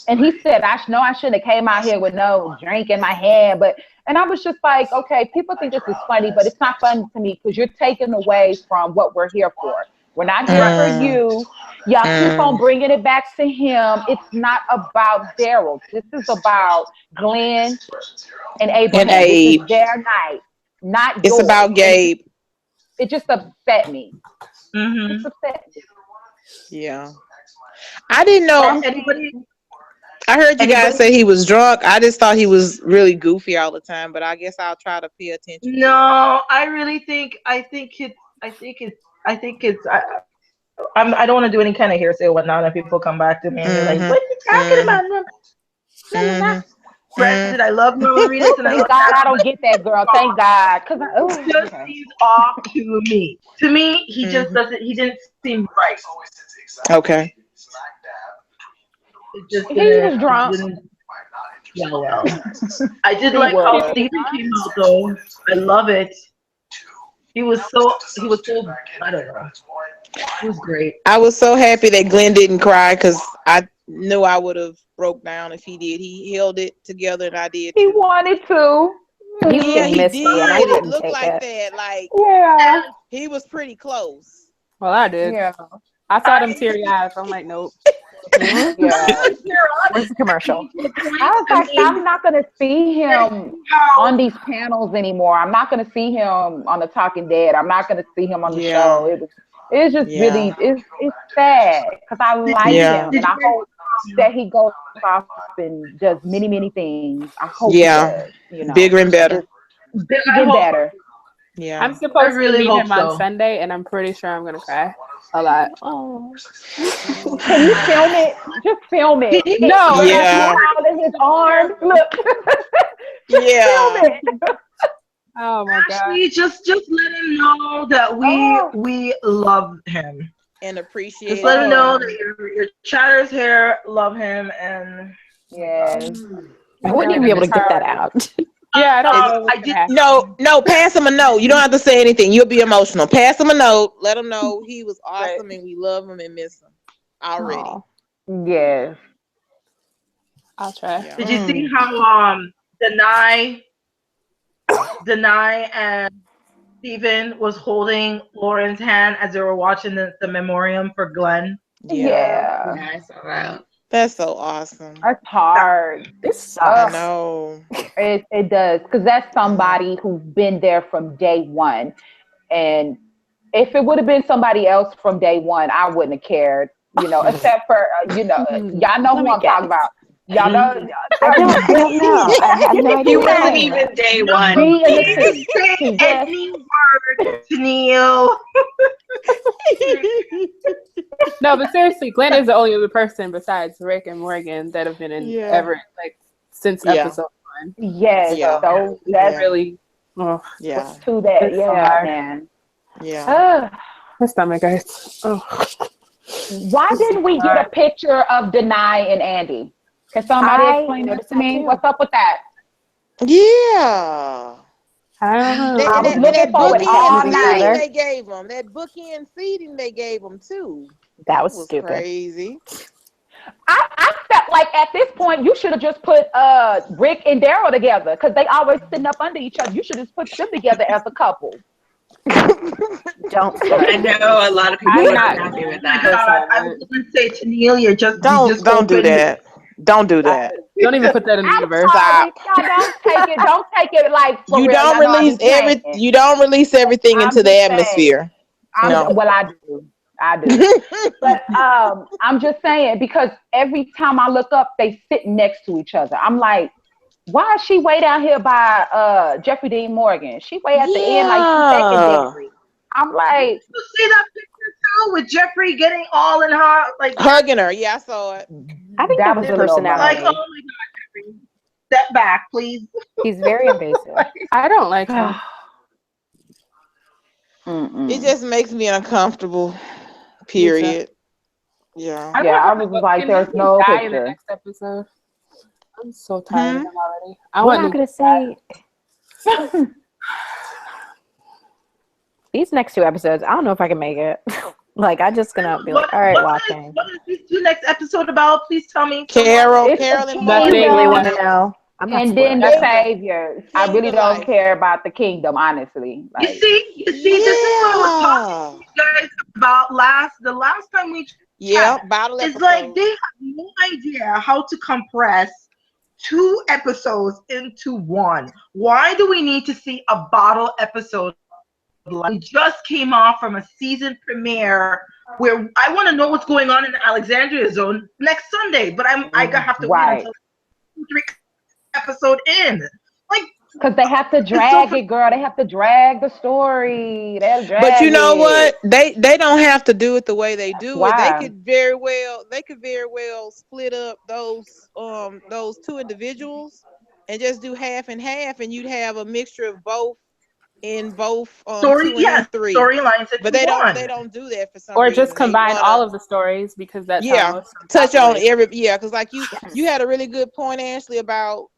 And he said, I shouldn't have came out here with no drink in my hand. And I was just like, okay, people think this is funny, but it's not funny to me because you're taking away from what we're here for. We're not here for you. Y'all keep on bringing it back to him. It's not about Daryl. This is about Glenn and Abraham. This is their night. Not yours. It's about Gabe. It just upset me. It upset me. Yeah. I didn't know. I heard you guys say he was drunk. I just thought he was really goofy all the time, but I guess I'll try to pay attention. No, I don't want to do any kind of hearsay or whatnot, and people come back to me and they're like, "What are you talking about?" Granted, I love Norman Reedus, and thank God I don't get that, girl. Thank God, because he just seems off to me. To me, he just doesn't. He didn't seem right. Okay. It just he was drunk. Yeah, well, I did like how the season came out, though. I love it. He was so. I don't know. It was great. I was so happy that Glenn didn't cry because I knew I would have broke down if he did. He held it together, and I did. He wanted to. He was getting misty, and I It couldn't looked take like it. that. Like he was pretty close. Well, I did. Yeah. I saw them teary eyes. I'm like, nope. Yeah. Where's the commercial? I was like, I'm not going to see him on these panels anymore. I'm not going to see him on the Talking Dead. I'm not going to see him on the show. It's just really, it's sad because I like him, and I hope that he goes off and does many, many things. I hope he does, you know. Bigger and better. Bigger and better. Yeah. I'm supposed to meet him on so. Sunday, and I'm pretty sure I'm going to cry a lot. Oh. Can you film it? Just film it. No. Yeah. Out in his arms. Look. Just film it. Oh my God. Ashley, just let him know that we love him and appreciate. Just let him know that your chatters here love him, and yes. I wouldn't even be able to get that out. Yeah, I don't know. No, pass him a note. You don't have to say anything. You'll be emotional. Pass him a note. Let him know he was awesome and we love him and miss him already. Aww. Yes. I'll try. Yeah. Did you see how Denai and Steven was holding Lauren's hand as they were watching the memoriam for Glenn? Yeah. I saw that. That's so awesome. That's hard. This sucks. I know. It does, because that's somebody who's been there from day one. And if it would have been somebody else from day one, I wouldn't have cared, except for, y'all know who I'm talking about. Y'all know. I don't know. I have no idea. He wasn't even day one. Say any word to Neil. No, but seriously, Glenn is the only other person besides Rick and Morgan that have been in ever since episode 1. Yes. Yeah. So that's really to that. Yeah, man. Yeah. My stomach hurts. Oh. Why didn't we get a picture of Denai and Andy? Can somebody explain that to me? What's up with that? Yeah. I was looking forward all night. They gave them that bookend seating. They gave them too. That was stupid. Crazy. I felt like at this point you should have just put Rick and Daryl together, because they always sitting up under each other. You should just put them together as a couple. Don't. I know a lot of people are not happy with that. I was going to say to Neil, don't do that. Don't do that. Don't even put that in the universe. Don't take it like you don't release everything. You don't release everything into the atmosphere. Well, I do. But I'm just saying, because every time I look up, they sit next to each other. I'm like, why is she way down here by Jeffrey Dean Morgan? She way at the end like she's taking Jeffrey. I'm like, you see that picture too with Jeffrey getting all in her, like hugging her. Yeah, I saw it. I think that was a personality. Like, oh my God, Jeffrey, step back, please. He's very invasive. I don't like him. It just makes me uncomfortable. Period. Yeah. I was like, there's no picture. In the next episode. I'm so tired of him already. I'm not gonna say these next 2 episodes. I don't know if I can make it. Like, I'm just gonna be like, all right, watching. What is these 2 next episode about? Please tell me. Carol and I really want to know. And then the Savior. I really don't care about the kingdom, honestly. Like, you see, this is what I was talking to you guys about the last time we bottle it's like they have no idea how to compress 2 episodes into 1. Why do we need to see a bottle episode We just came off from a season premiere where I want to know what's going on in the Alexandria zone next Sunday, but I have to wait until 3 episode in. Like, because they have to drag it, girl. They have to drag the story. They'll drag but you know it. what? They don't have to do it the way they do it. They could very well split up those 2 individuals and just do half and half, and you'd have a mixture of both in both 2 and 3 storylines. But they don't do that for some or reason. Just combine all of the stories, because that's how most of touch on every because like you had a really good point, Ashley, about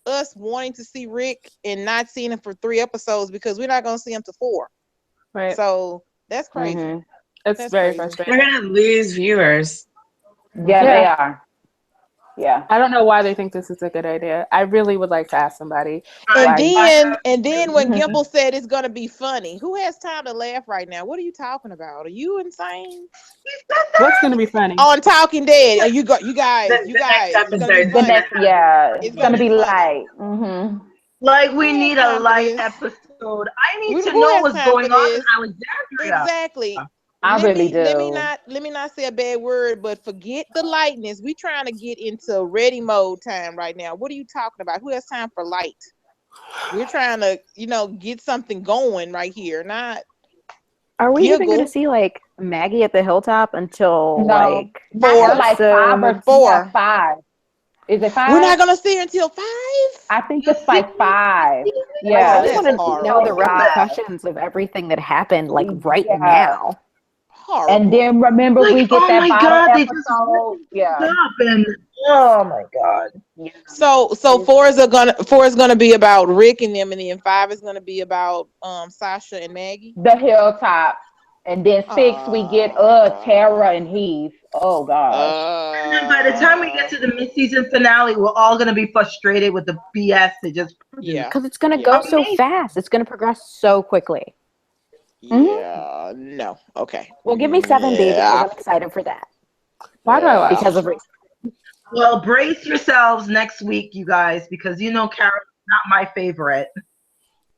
us wanting to see Rick and not seeing him for 3 episodes because we're not going to see him to 4. Right. So that's crazy. Mm-hmm. That's very frustrating. We're gonna lose viewers. Yeah, they are. Yeah. I don't know why they think this is a good idea. I really would like to ask somebody. And then when Gimple said it's gonna be funny, who has time to laugh right now? What are you talking about? Are you insane? What's gonna be funny? On Talking Dead. You guys. It's gonna be light. Mm-hmm. Like, we need a light episode. I need to know what's going on in Alexandria. Exactly. I really do. Let me not say a bad word, but forget the lightness. We trying to get into ready mode time right now. What are you talking about? Who has time for light? We're trying to, get something going right here. Not. Are we even going to see like Maggie at the hilltop until like 4? Like 5 or 4. 5. Is it 5? We're not gonna see her until 5. I think it's like 5. Yeah, I just want to know the repercussions of everything that happened, like now. Horrible. And then remember, we get that bottle episode. Oh my god. Yeah. So 4 is gonna be about Rick and them, and then 5 is gonna be about Sasha and Maggie. The hilltop. And then 6 we get Tara and Heath. Oh god. And then by the time we get to the mid-season finale, we're all gonna be frustrated with the BS they just because it's gonna go so fast. It's gonna progress so quickly. Yeah, no. Okay. Well, give me 7 babies. I'm excited for that. Why do I laugh? Because of reasons. Well, brace yourselves next week, you guys, because Carol's not my favorite.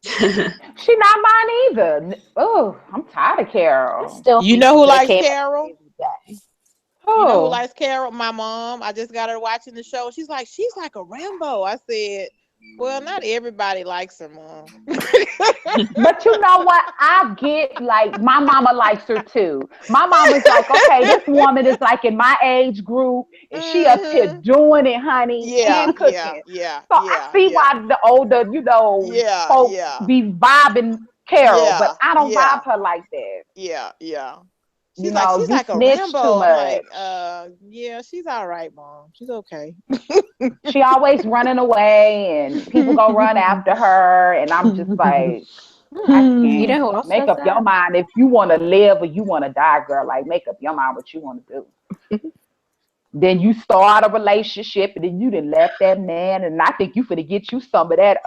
She not mine either. Oh, I'm tired of Carol. Still, you know who likes Carol? Who? You know who likes Carol? My mom. I just got her watching the show. She's like a Rambo. I said, well, not everybody likes her, Mom. But you know what? I get, like, my mama likes her too. My mama's like, okay, this woman is like in my age group, and she up here doing it, honey. And cooking. Yeah. So I see why the older, folks be vibing Carol, but I don't vibe her like that. Yeah. She's like a Rambo. I'm like, she's all right, Mom. She's okay. She always running away, and people go run after her, and I'm just like, I can't. You know who else make up your mind if you want to live or you want to die, girl. Like, make up your mind what you want to do. Then you start a relationship, and then you done left that man, and I think you finna get you some of that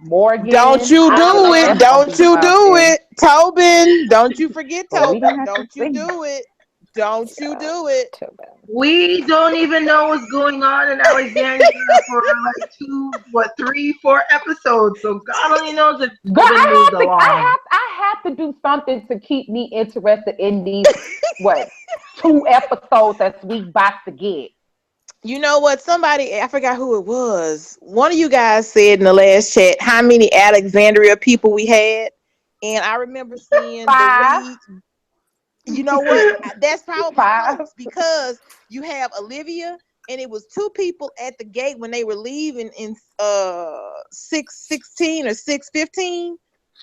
Morgan. Don't you do it. Don't you do it. Tobin. Don't you forget Tobin. Don't you do it. Don't you do it. We don't even know what's going on in Alexandria for like 3, 4 episodes. So God only knows if I have to do something to keep me interested in these 2 episodes that we about to get. You know what? Somebody, I forgot who it was. One of you guys said in the last chat how many Alexandria people we had, and I remember seeing 5. You know what? That's probably 5 because you have Olivia, and it was 2 people at the gate when they were leaving in 6:16 or 6:15.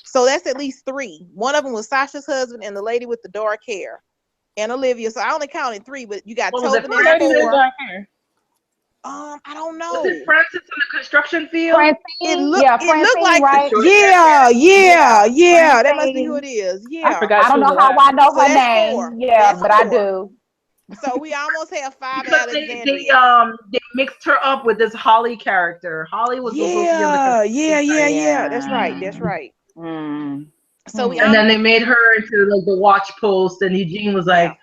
So that's at least 3. One of them was Sasha's husband and the lady with the dark hair, and Olivia. So I only counted 3, but you got Tobin and 4. I don't know. Was it Francis in the construction field? It looked like right? Yeah. That must be who it is. Yeah. I don't know how I know her name. 4. Yeah, but 4. I do. So we almost have 5 Alexandria. They mixed her up with this Holly character. Holly was supposed to be in the yeah. That's right. So and then they made her into like the watch post, and Eugene was like,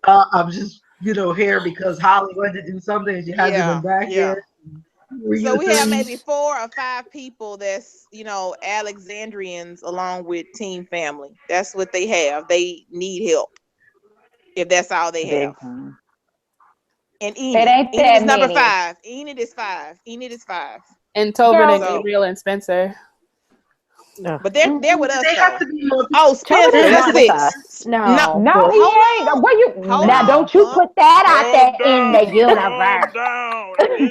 I'm just here because Holly wanted to do something and she hasn't been back yet. So we have maybe 4 or 5 people that's, Alexandrians along with Team Family. That's what they have. They need help if that's all they have. And Enid. It ain't Enid that is number many. 5. Enid is 5. Enid is 5. And Tobin and Gabriel and Spencer. But they're with us. They have to be more. Spencer is 6. No, he ain't. Where you now? Don't you put that out there in the universe?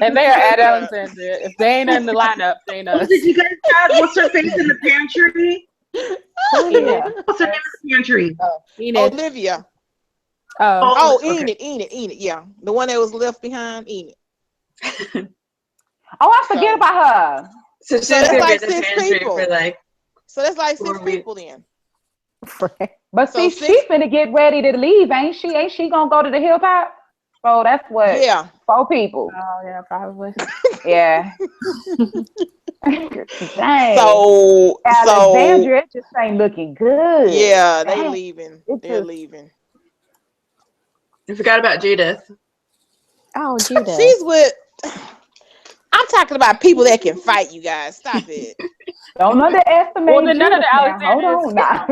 And they are at Alexandria. If they ain't in the lineup, they ain't us. Did you guys have what's her face in the pantry? What's her name in the pantry? Enid. Olivia. Okay. Enid. Yeah, the one that was left behind. Enid. I forget about her. So that's like 6 people. For so that's like 6 people then. But see, she's finna get ready to leave, ain't she? Ain't she gonna go to the hilltop? So that's what. Yeah. 4 people. Oh yeah, probably. Yeah. Dang. So Alexandria just ain't looking good. Yeah, they leaving. They're leaving. I forgot about Judith. Oh, Judith. She's with. I'm talking about people that can fight. You guys, stop it. Don't underestimate. Well, then none of the Alexandrians. Hold on now.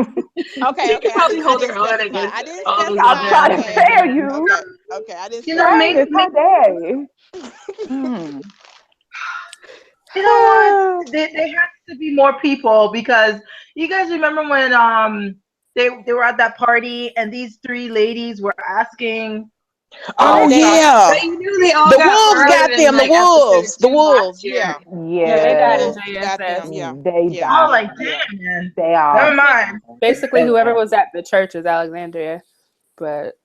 Okay. Probably hold her on against. I didn't all those specify. I'm trying to tell you. Okay. I didn't. You know, maybe my daddy. You know what? There has to be more people because you guys remember when they were at that party and these 3 ladies were asking. Oh yeah, but you knew they all the wolves got them. The wolves. Yeah, they died in JSS. Yeah, they died. Oh, like damn, man. They are. Never mind. Basically, whoever was at the church is Alexandria, but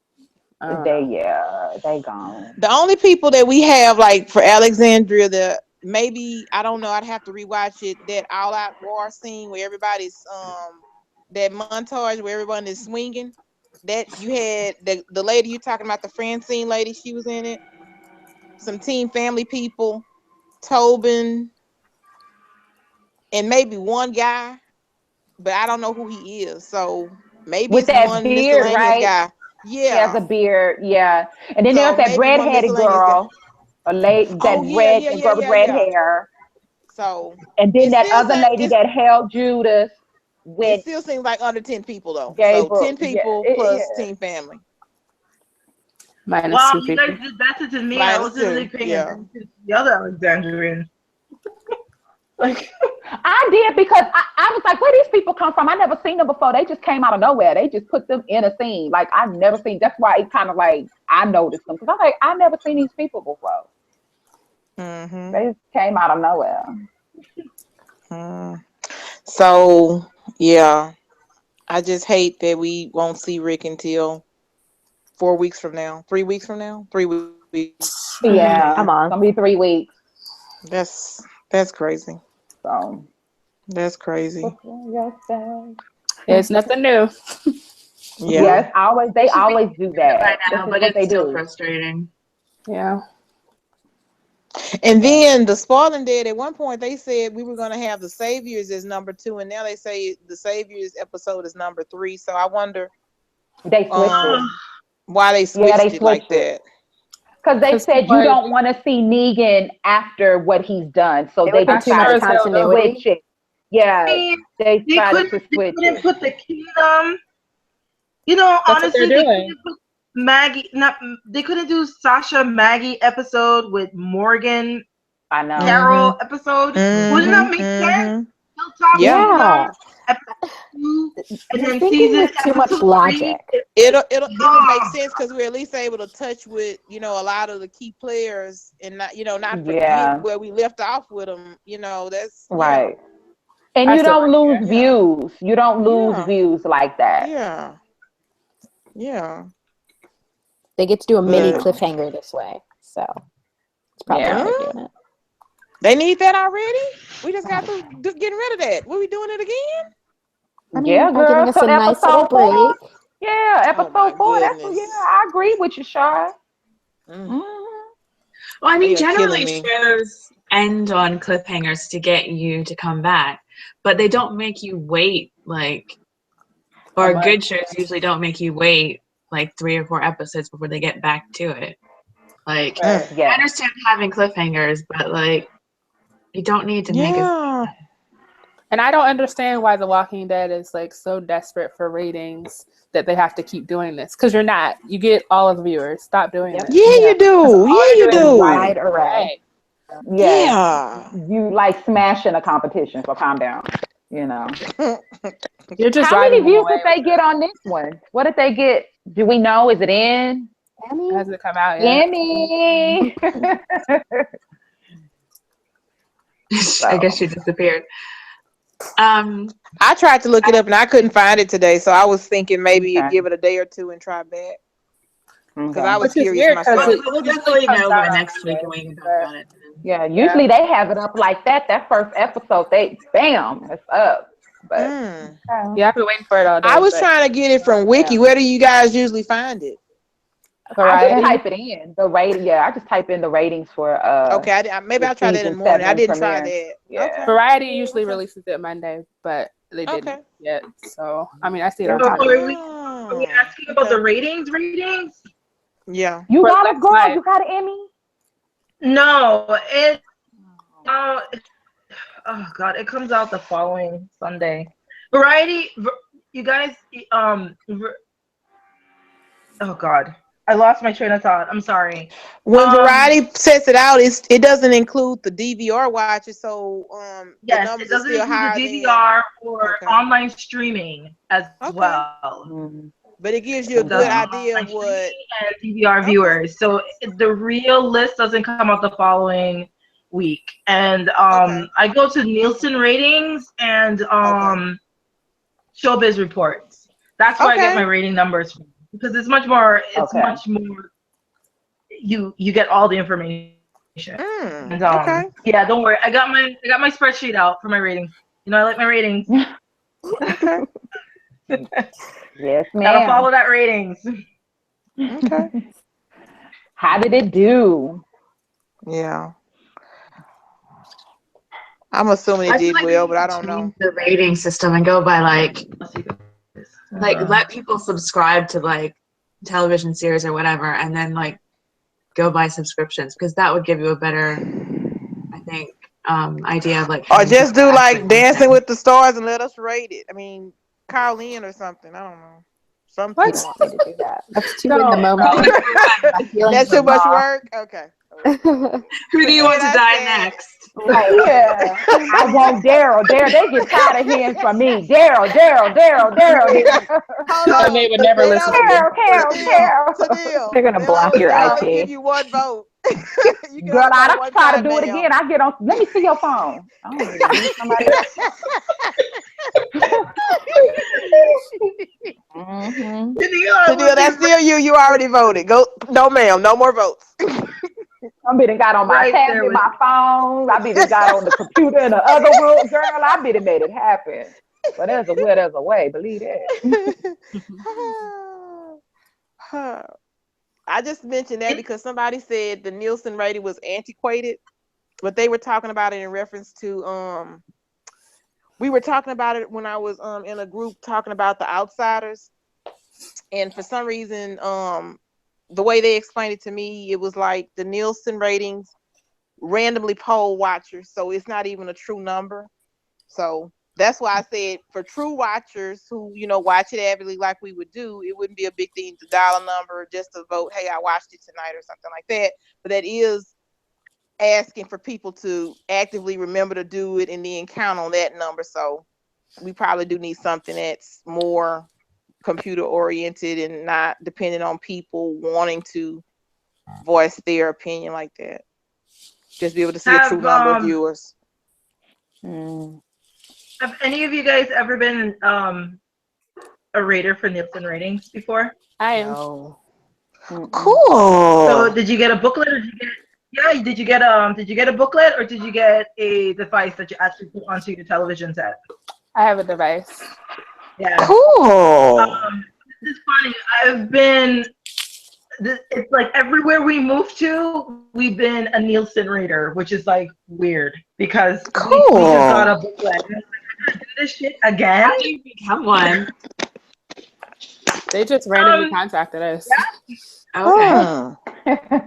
they gone. The only people that we have like for Alexandria, that maybe I don't know. I'd have to rewatch it. That all-out war scene where everybody's that montage where everyone is swinging. That you had the lady you talking about, the Francine lady, she was in it. Some Team Family people, Tobin, and maybe one guy, but I don't know who he is. So maybe with it's that one beard, miscellaneous right? guy. Yeah, he has a beard. Yeah, and then there's that redheaded girl, a lady that girl with red hair. So and then that other lady that held Judas. It still seems like under 10 people though. Gabriel, so 10 people plus Team Family. Minus wow, 2 you people. guys did better than me. Minus I wasn't really paying attention to the other Alexandrians. Like I did because I was like, where these people come from? I never seen them before. They just came out of nowhere. They just put them in a scene. Like I've never seen. That's why it kind of like I noticed them because I'm like I never seen these people before. Mm-hmm. They just came out of nowhere. So yeah, I just hate that we won't see Rick until 4 weeks from now. 3 weeks from now. 3 weeks. Yeah, come on. It's gonna be 3 weeks. That's crazy. So that's crazy. It's nothing new. Yeah. Yes, they always do that. Now, but it's still frustrating. Yeah. And then the Spoiling Dead, at one point they said we were going to have the Saviors as number 2, and now they say the Saviors episode is number 3. So I wonder they switched it. Why they switched it like that. Because they said you don't want to see Negan after what he's done, so they decided to switch it. Yeah, they decided to switch it. They couldn't put the kingdom. You know, honestly, they couldn't put Maggie. They couldn't do Sasha Maggie episode with Morgan. I know. Carol episode. Wouldn't that make sense? Yeah. Episode 2, and then season too much logic. It'll make sense because we're at least able to touch with a lot of the key players and not forget where we left off with them. That's right. And you don't lose views. You don't lose views like that. Yeah. Yeah. They get to do a mini cliffhanger this way, so it's probably why they're doing it. They need that already? We just got to getting rid of that. What, we doing it again? I mean, they're giving us a nice little break. Yeah, episode 4. I agree with you, Shar. Well, I mean, generally shows end on cliffhangers to get you to come back, but they don't make you wait or good shows usually don't make you wait 3 or 4 episodes before they get back to it. I understand having cliffhangers, but You don't need to make it. And I don't understand why The Walking Dead is like so desperate for ratings that they have to keep doing this. Because you're not. You get all of the viewers. Stop doing this. Yeah, you do. Yeah, you do. Wide array. Yeah. You like smashing a competition, so calm down. You know. You're just how many views did they get on this one? What did they get? Do we know? Is it in? Emmy? Hasn't come out yet. Emmy. I guess she disappeared. I tried to look it up and I couldn't find it today, so I was thinking maybe you'd give it a day or two and try back. Because I was curious myself. We'll definitely know by next week when we can talk about it. Yeah, usually they have it up like that. That first episode, bam, it's up. But yeah, I've been waiting for it all day. I was trying to get it from Wiki. Where do you guys usually find it? I just type it in the rating. Yeah, I just type in the ratings for. Okay, maybe I'll try that in the morning. I didn't try that. Yeah. Okay. Variety usually releases it Monday, but they didn't yet. So I mean, I see it on time. Are we asking about the ratings? Yeah. You got a girl. You got an Emmy. No, it. Oh God, it comes out the following Sunday. Variety, you guys. Oh God, I lost my train of thought. I'm sorry. When Variety sets it out, it doesn't include the DVR watches, so yes, it doesn't include the DVR or online streaming as well. Mm-hmm. But it gives you a good idea of what and DVR viewers. So the real list doesn't come out the following week. And I go to Nielsen ratings and Showbiz reports. That's where I get my rating numbers from, because it's much more. It's much more. You get all the information. And, yeah, don't worry. I got my spreadsheet out for my ratings. You know, I like my ratings. Yes, ma'am. Gotta follow that ratings. Okay. How did it do? Yeah. I'm assuming it did well, but I don't know. The rating system and go by like let people subscribe to like television series or whatever, and then like go buy subscriptions, because that would give you a better, I think, idea of like. Or just do like Dancing with the Stars and let us rate it. I mean, call in or something. I don't know. Some people want me to do that. That's too in the moment. That's too much work. Okay. Who do you want to die next? Right, yeah. I want Daryl. They get tired of hearing from me. Daryl. Hold on. They would never listen. Daryl. They're gonna block your IP. Give you one vote. Girl, I don't try to do it again. I get on. Let me see your phone. I don't even need somebody else. That's still you. You already voted. Go. No, ma'am. No more votes. I be done got on my tablet, my phone. I be done got on the computer in the other room. Girl, I be done made it happen. But there's a will, there's a way. Believe that. I just mentioned that because somebody said the Nielsen rating was antiquated, but they were talking about it in reference to we were talking about it when I was in a group talking about The Outsiders, and for some reason the way they explained it to me, it was like the Nielsen ratings randomly poll watchers, so it's not even a true number. So that's why I said for true watchers who, you know, watch it avidly like we would do, it wouldn't be a big thing to dial a number just to vote, hey, I watched it tonight or something like that. But that is asking for people to actively remember to do it and then count on that number. So we probably do need something that's more computer oriented and not dependent on people wanting to voice their opinion like that. Just be able to see a true number of viewers. Have any of you guys ever been a rater for Nielsen ratings before? I am. No. Cool. So did you get a booklet, or did you get a booklet, or did you get a device that you actually put onto your television set? I have a device. Yeah. Cool. This is funny. It's like everywhere we move to, we've been a Nielsen rater, which is like weird because we just got a booklet. I'm like, do this shit again? How do you become one? They just randomly contacted us. Yeah. Okay.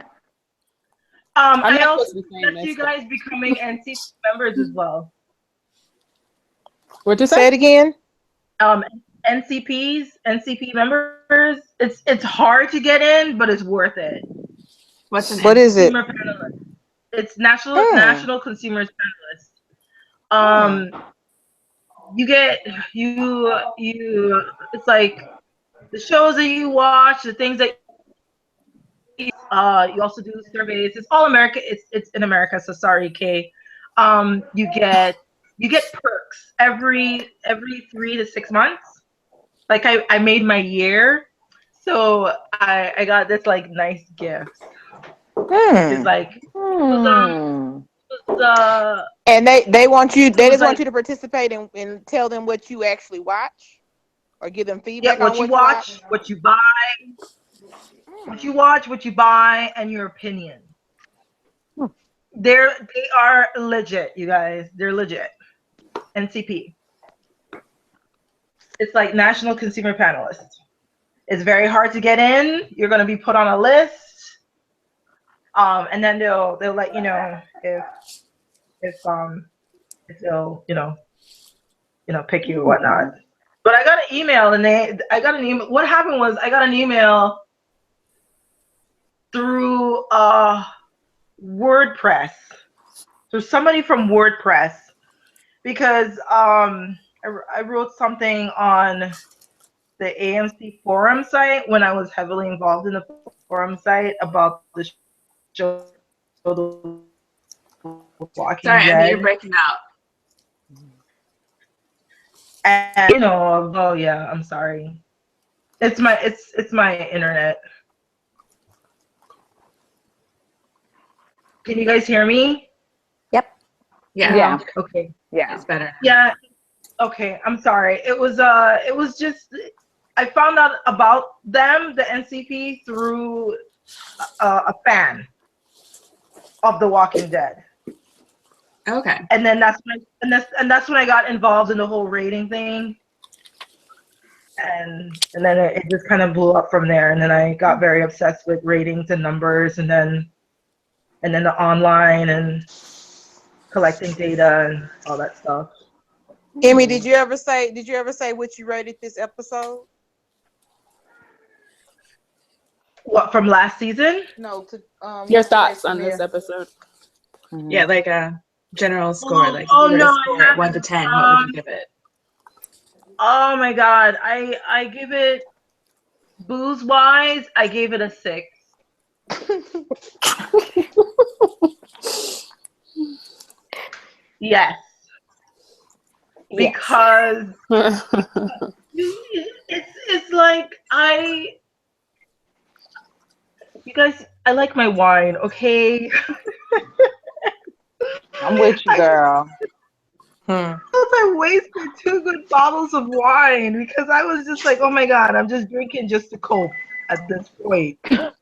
I also suggest you guys becoming NCP members as well. What'd you Say it again. NCP members. It's hard to get in, but it's worth it. What is it? Panelist. It's National Consumers Panelist. You get it's like the shows that you watch, the things that you also do surveys. It's all America. It's in America, so sorry, Kay. You get perks every 3 to 6 months. Like I made my year, so I got this like nice gift. It's like and they want you. They just want you to participate and tell them what you actually watch, or give them feedback on what you watch, what you buy, what you watch, what you buy, and your opinion. They are legit, you guys. They're legit. NCP. It's like National Consumer Panelist. It's very hard to get in. You're gonna be put on a list. And then they'll let you know if they'll pick you or whatnot. But I got an email What happened was I got an email through WordPress, through somebody from WordPress, because I wrote something on the AMC forum site when I was heavily involved in the forum site about the show The Walking Sorry, Dead. Andy, you're breaking out. And oh yeah, I'm sorry. It's my internet. Can you guys hear me? Yep. Yeah. Okay. Yeah. It's better. Yeah. Okay. I'm sorry. It was just I found out about them, the NCP, through a fan of The Walking Dead. Okay. And then that's when I got involved in the whole rating thing. And then it just kind of blew up from there. And then I got very obsessed with ratings and numbers, and then the online and collecting data and all that stuff. Emmy, did you ever say what you rated this episode? What, from last season? No, to your thoughts on this episode. Yeah, like a general score. Like, oh if you were no, to score it 1 to 10, what would you give it? Oh my god, I give it, booze wise, I gave it a 6. Yes. Because it's like you guys, I like my wine, okay? I'm with you, girl. I wasted 2 good bottles of wine because I was just like, oh my god, I'm just drinking just to cope at this point. But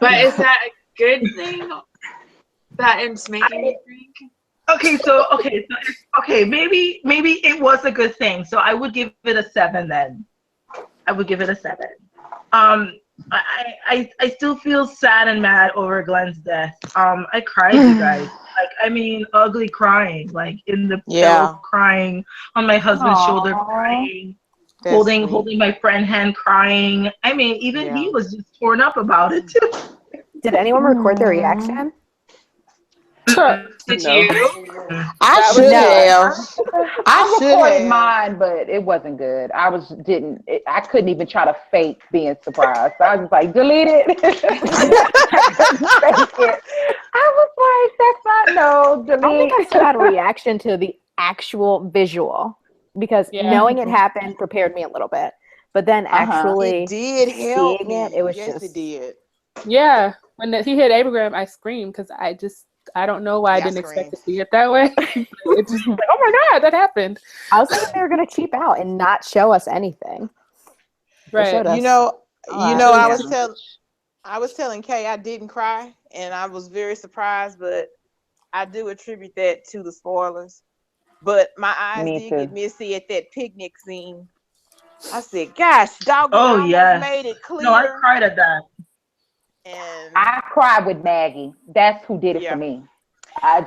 is that a good thing that it's making you drink? Okay, maybe it was a good thing. So I would give it a 7 then. I would give it a 7. I still feel sad and mad over Glenn's death. I cried, you guys. Like, I mean, ugly crying, like in the pillow, crying on my husband's shoulder, crying, holding my friend hand, crying. I mean, even he was just torn up about it too. Did anyone record their reaction? Did you? I should have. I recorded mine, but it wasn't good. I couldn't even try to fake being surprised. So I was just like, delete it. I was like, that's not, no, delete. I don't think I still had a reaction to the actual visual, because knowing it happened prepared me a little bit. But then actually it did help seeing me. it was yes, just... it did. Yeah, when he hit Abraham, I screamed because I don't know why I didn't expect to see it that way. It's just like, oh my god, that happened. I was thinking they were going to cheap out and not show us anything. Right. I was telling Kay I didn't cry, and I was very surprised, but I do attribute that to the spoilers. But my eyes did get misty at that picnic scene. I said, gosh, dog, almost made it clear. No, I cried at that. And I cried with Maggie. That's who did it for me.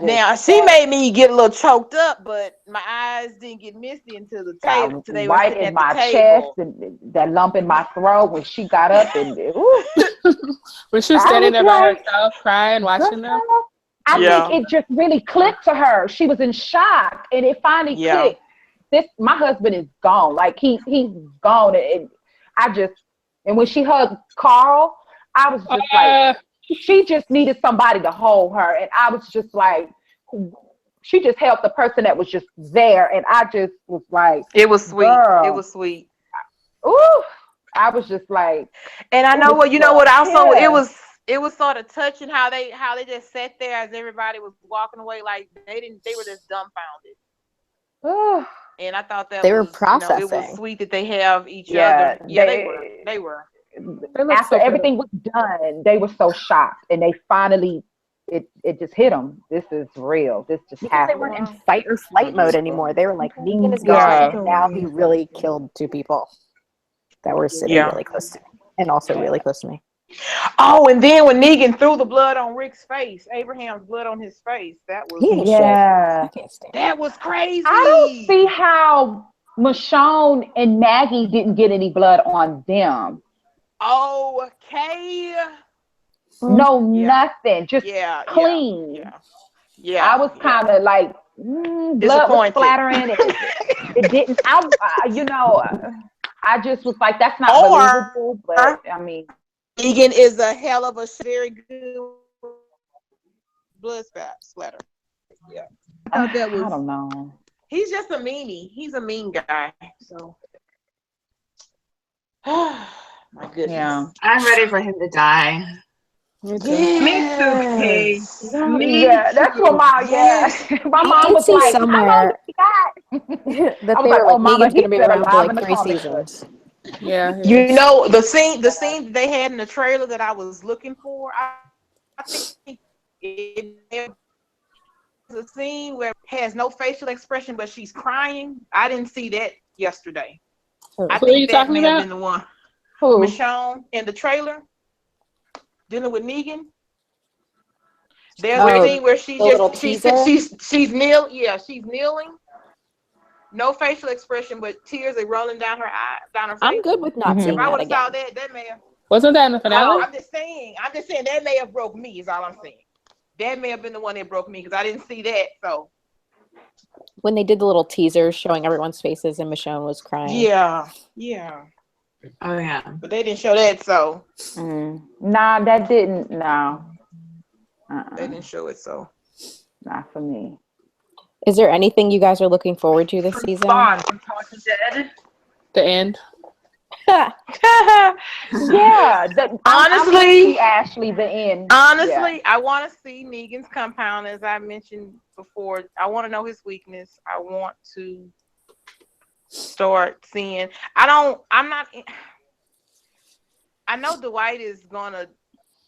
Now she made me get a little choked up, but my eyes didn't get misty until the table. Until they were right sitting in at my the table. chest and that lump in my throat when she got up and when she was standing there by herself, crying, watching them. I think it just really clicked to her. She was in shock, and it finally clicked. My husband is gone. Like he's gone, and and when she hugged Carl, I was just like. She just needed somebody to hold her. And I was just like, she just helped the person that was just there. And I just was like, it was sweet. Girl. It was sweet. Ooh, I was just like, and I know what, you know what also, it was sort of touching how they just sat there as everybody was walking away. Like they were just dumbfounded. And I thought that they were processing. It was sweet that they have each other. Yeah, they were. After everything was done, they were so shocked, and they finally, it just hit them. This is real. This just happened. They weren't in fight or flight mode anymore. They were like, Negan is gone. And now he really killed 2 people that were sitting really close to me, and also really close to me. Oh, and then when Negan threw the blood on Rick's face, Abraham's blood on his face, that was that was crazy. I don't see how Michonne and Maggie didn't get any blood on them. Okay. No, nothing. Just clean. Yeah. I was kind of like, blood was splattering. It didn't. I just was like, that's not believable. But I mean, Negan is a hell of a very good blood splatter. Yeah. I don't know. He's just a meanie. He's a mean guy. So. My goodness. Yeah. I'm ready for him to die. Me too. That's what my mom was like. Somewhere that they were like, Negan's gonna be around for like 3 seasons. Yeah. You know the scene they had in the trailer that I was looking for. I think it was a scene where it has no facial expression, but she's crying. I didn't see that yesterday. I think that may have been the one. Who? Michonne in the trailer dealing with Negan. There's a scene where she's kneeling. No facial expression, but tears are rolling down her face. I'm good with not seeing that again. If I would have saw that may have. Wasn't that in the finale? I'm just saying that may have broke me. Is all I'm saying. That may have been the one that broke me because I didn't see that. So when they did the little teasers showing everyone's faces and Michonne was crying. Yeah. Oh yeah. But they didn't show that, so. Nah, that didn't. No. They didn't show it, so. Not for me. Is there anything you guys are looking forward to this season? Bond from Talking Dead. The end. Honestly, Ashley, the end. Honestly, I want to see Negan's compound, as I mentioned before. I want to know his weakness. I want to start seeing. I know Dwight is gonna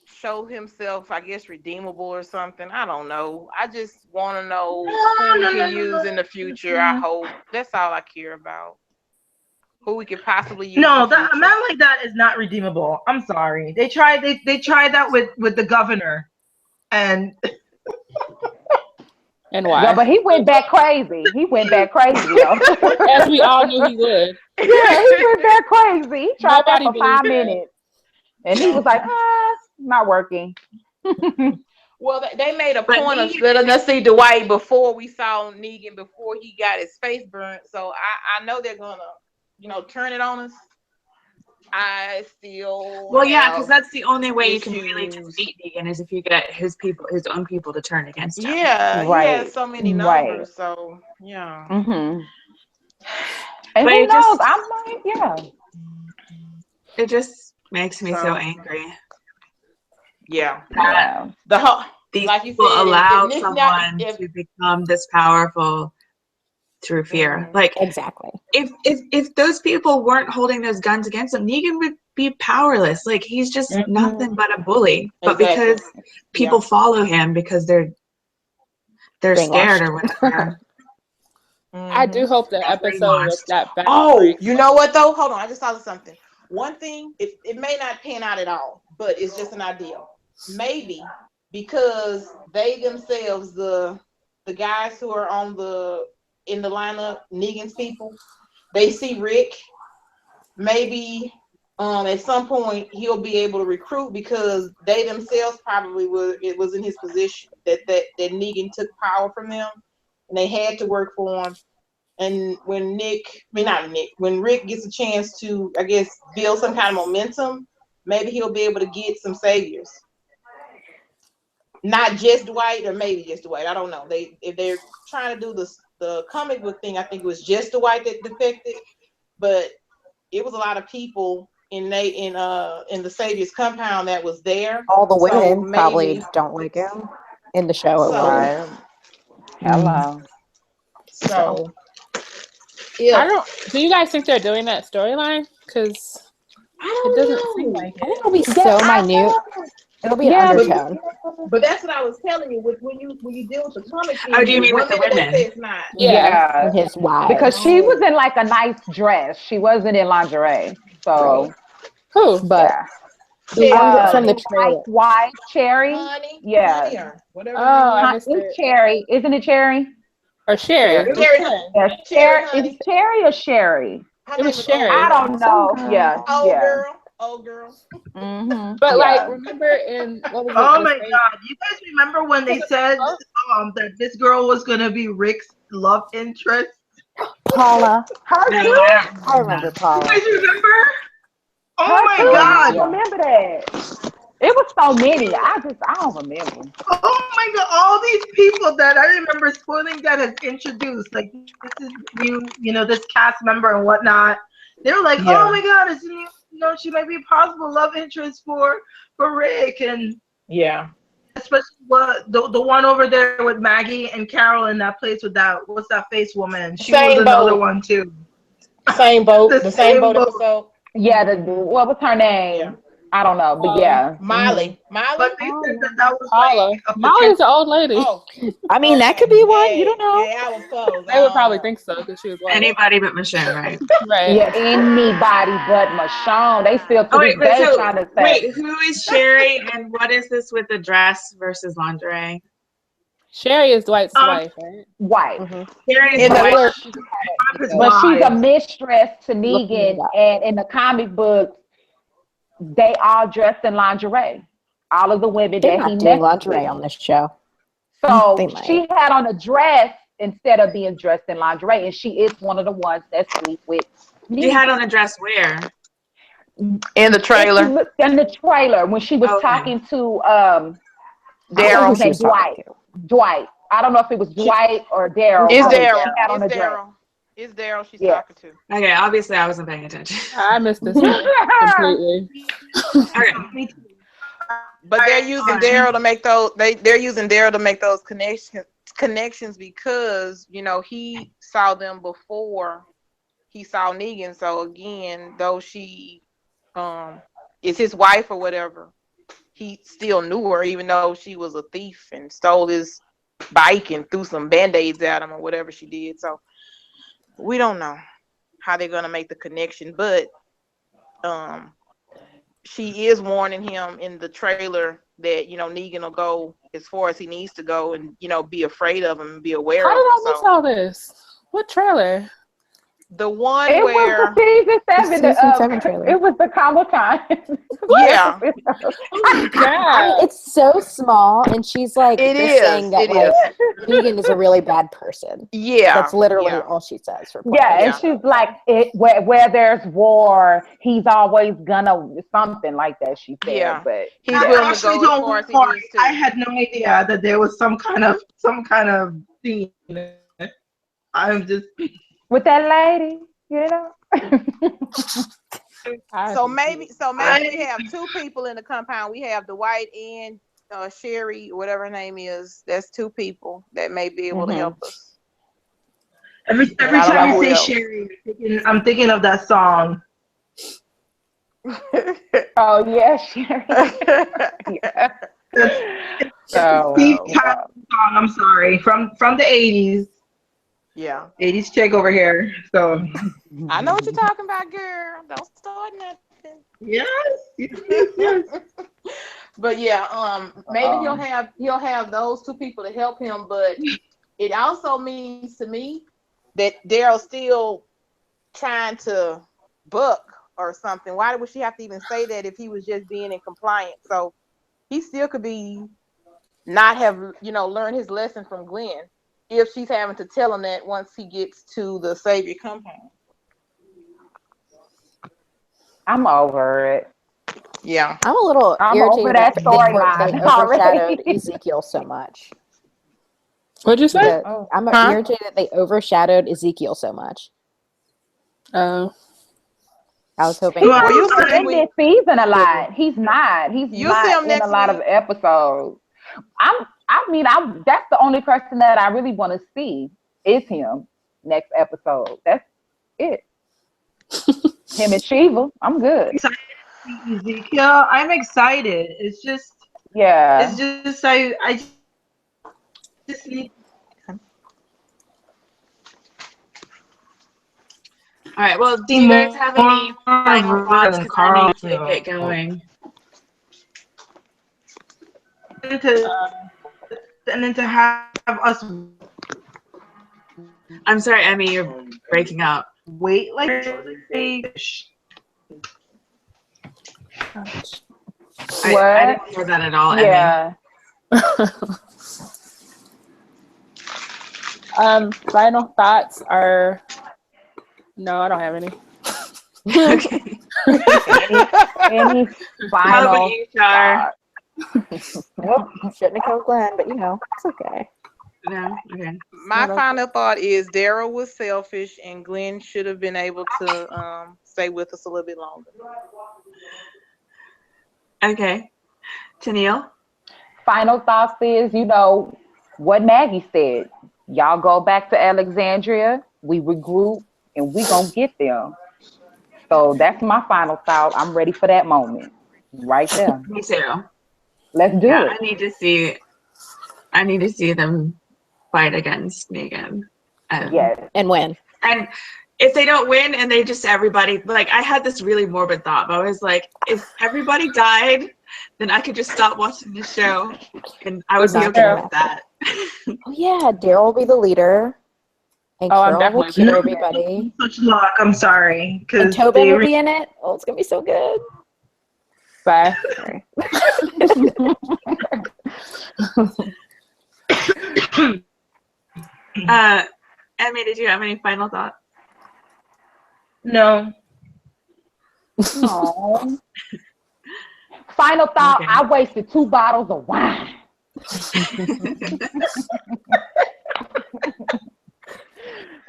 show himself, I guess, redeemable or something. I don't know. I just want to know who we can use in the future. I hope that's all I care about. Who we could possibly use. No, a man like that is not redeemable. I'm sorry. They tried that with the governor, and why? Yeah, but he went back crazy. Though. As we all knew he would. Yeah, he went back crazy. He tried that for 5 minutes, and he was like, not working. Well, they made a point of letting us see Dwight before we saw Negan, before he got his face burnt. So I know they're gonna, turn it on us. I still. Well, yeah, because that's the only way you can really defeat Negan is if you get his own people to turn against him. Yeah, right. He has so many numbers, right. So yeah. Mm-hmm. And who knows? I'm like, it just makes me so angry. Yeah. These like people allow someone to become this powerful through fear. Mm-hmm. Like exactly. If those people weren't holding those guns against him, Negan would be powerless. Like he's just nothing but a bully. But because people follow him because they're scared or whatever. I do hope the episode was that bad. Oh, you know what though? Hold on, I just thought of something. one thing, it may not pan out at all, but it's just an idea. Maybe because they themselves, the guys who are in the lineup, Negan's people, they see Rick. Maybe at some point he'll be able to recruit because they themselves probably it was in his position that Negan took power from them and they had to work for him. And when when Rick gets a chance to, I guess, build some kind of momentum, maybe he'll be able to get some saviors. Not just Dwight, or maybe just Dwight. I don't know. If they're trying to do the comic book thing, I think it was just Dwight that defected, but it was a lot of people in the Savior's compound that was there. All the women probably don't like him in the show. Right. Hello. So. Yeah. Do you guys think they're doing that storyline? Because it doesn't seem like it. I think it'll be so minute. It'll be an undertone. But that's what I was telling you. When you deal with the comic, do you mean with the women? It's not. Yeah. His wife. Because she was in like a nice dress. She wasn't in lingerie. So. Who? But from the trailer. White Cherry. Honey, yeah. Honey or whatever. It's Cherry. Isn't it Cherry? Or Sherry. Yeah, Cherry. Is it Cherry or Sherry? It was Sherry. I don't know. Yeah. Old girl. Mm-hmm. But like, remember in what was it? Oh my God! You guys remember when they said that this girl was gonna be Rick's love interest? Paula. I remember Paula. You guys remember? Oh my God! I remember that. It was so many. I don't remember. Oh my God! All these people that I remember spoiling that has introduced, like this is new, this cast member and whatnot. They were like, oh my God, it's new. She might be a possible love interest for Rick, and especially the one over there with Maggie and Carol in that place with what's that face woman? She was another one too. Same boat. the same boat episode. Yeah. What was her name? Yeah. I don't know, but yeah. Molly. But they said that was Paula. Molly's an old lady. Oh. I mean, that could be one. You don't know. Yeah, I was close. They would probably think so because she was white. Anybody but Michonne, right? Right. Yeah, anybody but Michonne. They still to this day trying to say. Wait, who is Sherry and what is this with the dress versus lingerie? Sherry is Dwight's wife, right? White. Mm-hmm. Sherry is but she's a mistress to Negan, and in the comic book, they all dressed in lingerie. All of the women They're that he not doing met lingerie on this show. So she had on a dress instead of being dressed in lingerie, and she is one of the ones that sleep with Negan. She had on a dress where? In the trailer. In the trailer when she was talking to Daryl. Dwight. I don't know if it was Dwight or Daryl. It's Daryl. It's Daryl she's talking to. Okay, obviously I wasn't paying attention. I missed this completely. Okay. But they're using Daryl to make those. They're using Daryl to make those connections because he saw them before he saw Negan. So again, though she is his wife or whatever, he still knew her, even though she was a thief and stole his bike and threw some band-aids at him or whatever she did. So we don't know how they're gonna make the connection, but she is warning him in the trailer that Negan will go as far as he needs to go and be afraid of him and be aware of him. How did I miss all this? What trailer? The one it where was the season 7 trailer. It was the Comic-Con. Yeah. Oh, God. I mean, it's so small, and she's like saying that Negan is a really bad person. Yeah, that's literally all she says. And she's like, where there's war, he's always gonna something like that. She said, but he's willing to go as far as he needs to. I had no idea that there was some kind of theme. I'm just. With that lady, So maybe we have two people in the compound. We have Dwight and Sherry, whatever her name is. That's two people that may be able to help us. Every time you say Sherry, I'm thinking of that song. Oh yeah, Sherry. Song. I'm sorry, from the 80s. Yeah. 80s chick over here. So I know what you're talking about, girl. Don't start nothing. happen. Yes. But yeah, maybe he'll have those two people to help him, but it also means to me that Daryl's still trying to buck or something. Why would she have to even say that if he was just being in compliance? So he still could be not have, learned his lesson from Glenn if she's having to tell him that once he gets to the Savior compound. I'm over it. Yeah. I'm a little I'm irritated over that they storyline overshadowed already. Ezekiel so much. What'd you say? I'm irritated that they overshadowed Ezekiel so much. Oh. I was hoping. Well, He's you not in this season a lot. He's not. You'll see him in a next lot of week. episodes. That's the only person that I really want to see is him next episode. That's it. Him and Shiva. I'm good. Ezekiel, I'm excited. It's just I just need. All right. Well, do you guys have any final thoughts? Because I need to get going. And then to have us. I'm sorry, Emmy, you're breaking up. Wait, like I didn't hear that at all, Emmy. Yeah. Final thoughts are no, I don't have any. Okay. any How final about you, Char? Well, shouldn't have killed Glenn, but it's okay. No? Okay. My final thought is Daryl was selfish and Glenn should have been able to stay with us a little bit longer. Okay. Tennille? Final thoughts is, what Maggie said. Y'all go back to Alexandria, we regroup, and we gonna get them. So that's my final thought. I'm ready for that moment. Right there. Me too. Let's do it. I need to see them fight against Negan. Yes. And win. And if they don't win and they just everybody, like, I had this really morbid thought, but I was like, if everybody died, then I could just stop watching the show and I would be okay with that. Oh yeah, Daryl will be the leader. And Carol will kill everybody. Such luck. I'm sorry. And Tobin will be in it. Oh, it's gonna be so good. Bye. Emmy, did you have any final thoughts? No. No. Final thought, Okay. I wasted 2 bottles of wine.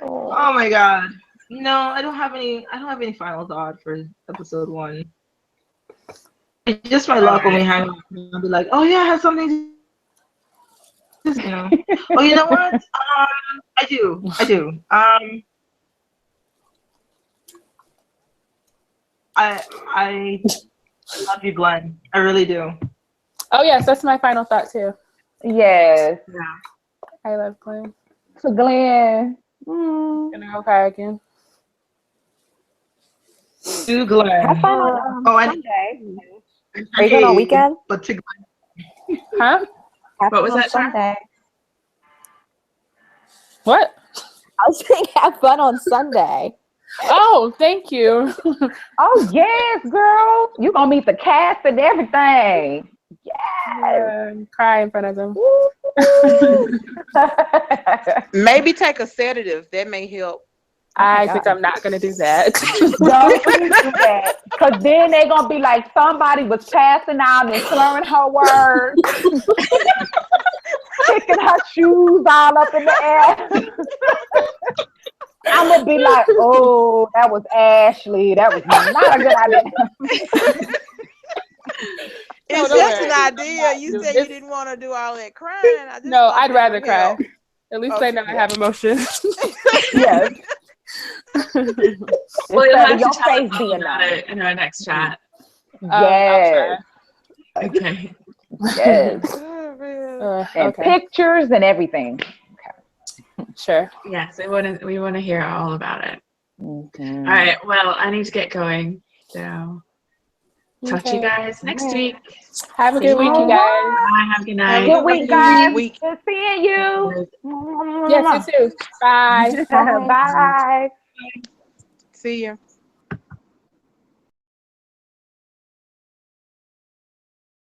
Oh my god. No, I don't have any final thought for episode 1. It's just my luck when we hang out. I'll be like, oh yeah, I have something to Oh, you know what? I do. I love you, Glenn. I really do. Oh yes, that's my final thought too. Yes. Yeah. I love Glenn. So Glenn. Gonna go cry again. To Glenn. Have fun on Sunday. Are you going on weekend? But to Glenn. Huh? What was that, Sunday? What? I was saying have fun on Sunday. Oh, thank you. Oh yes, girl. You gonna meet the cast and everything. Yes. Cry in front of them. Maybe take a sedative. That may help. I think I'm not gonna do that. Don't do that. Because then they're gonna be like somebody was passing out and slurring her words, kicking her shoes all up in the air. I'm gonna be like, oh, that was Ashley. That was not a good idea. It's just an idea. You said you didn't want to do all that crying. No, I'd rather cry. Help. At least they know I have emotions. Yes. Well, you'll have your to tell face us being about it in our next chat. Yes. Okay. Yes. And Okay. pictures and everything. Sure. Yes, we want to hear all about it. Mm-hmm. All right. Well, I need to get going. So Talk to you guys next week. Have a good week, you guys. Bye. Have a good night. Good week, guys. Good seeing you. Yes, you too. Bye. Bye. See ya.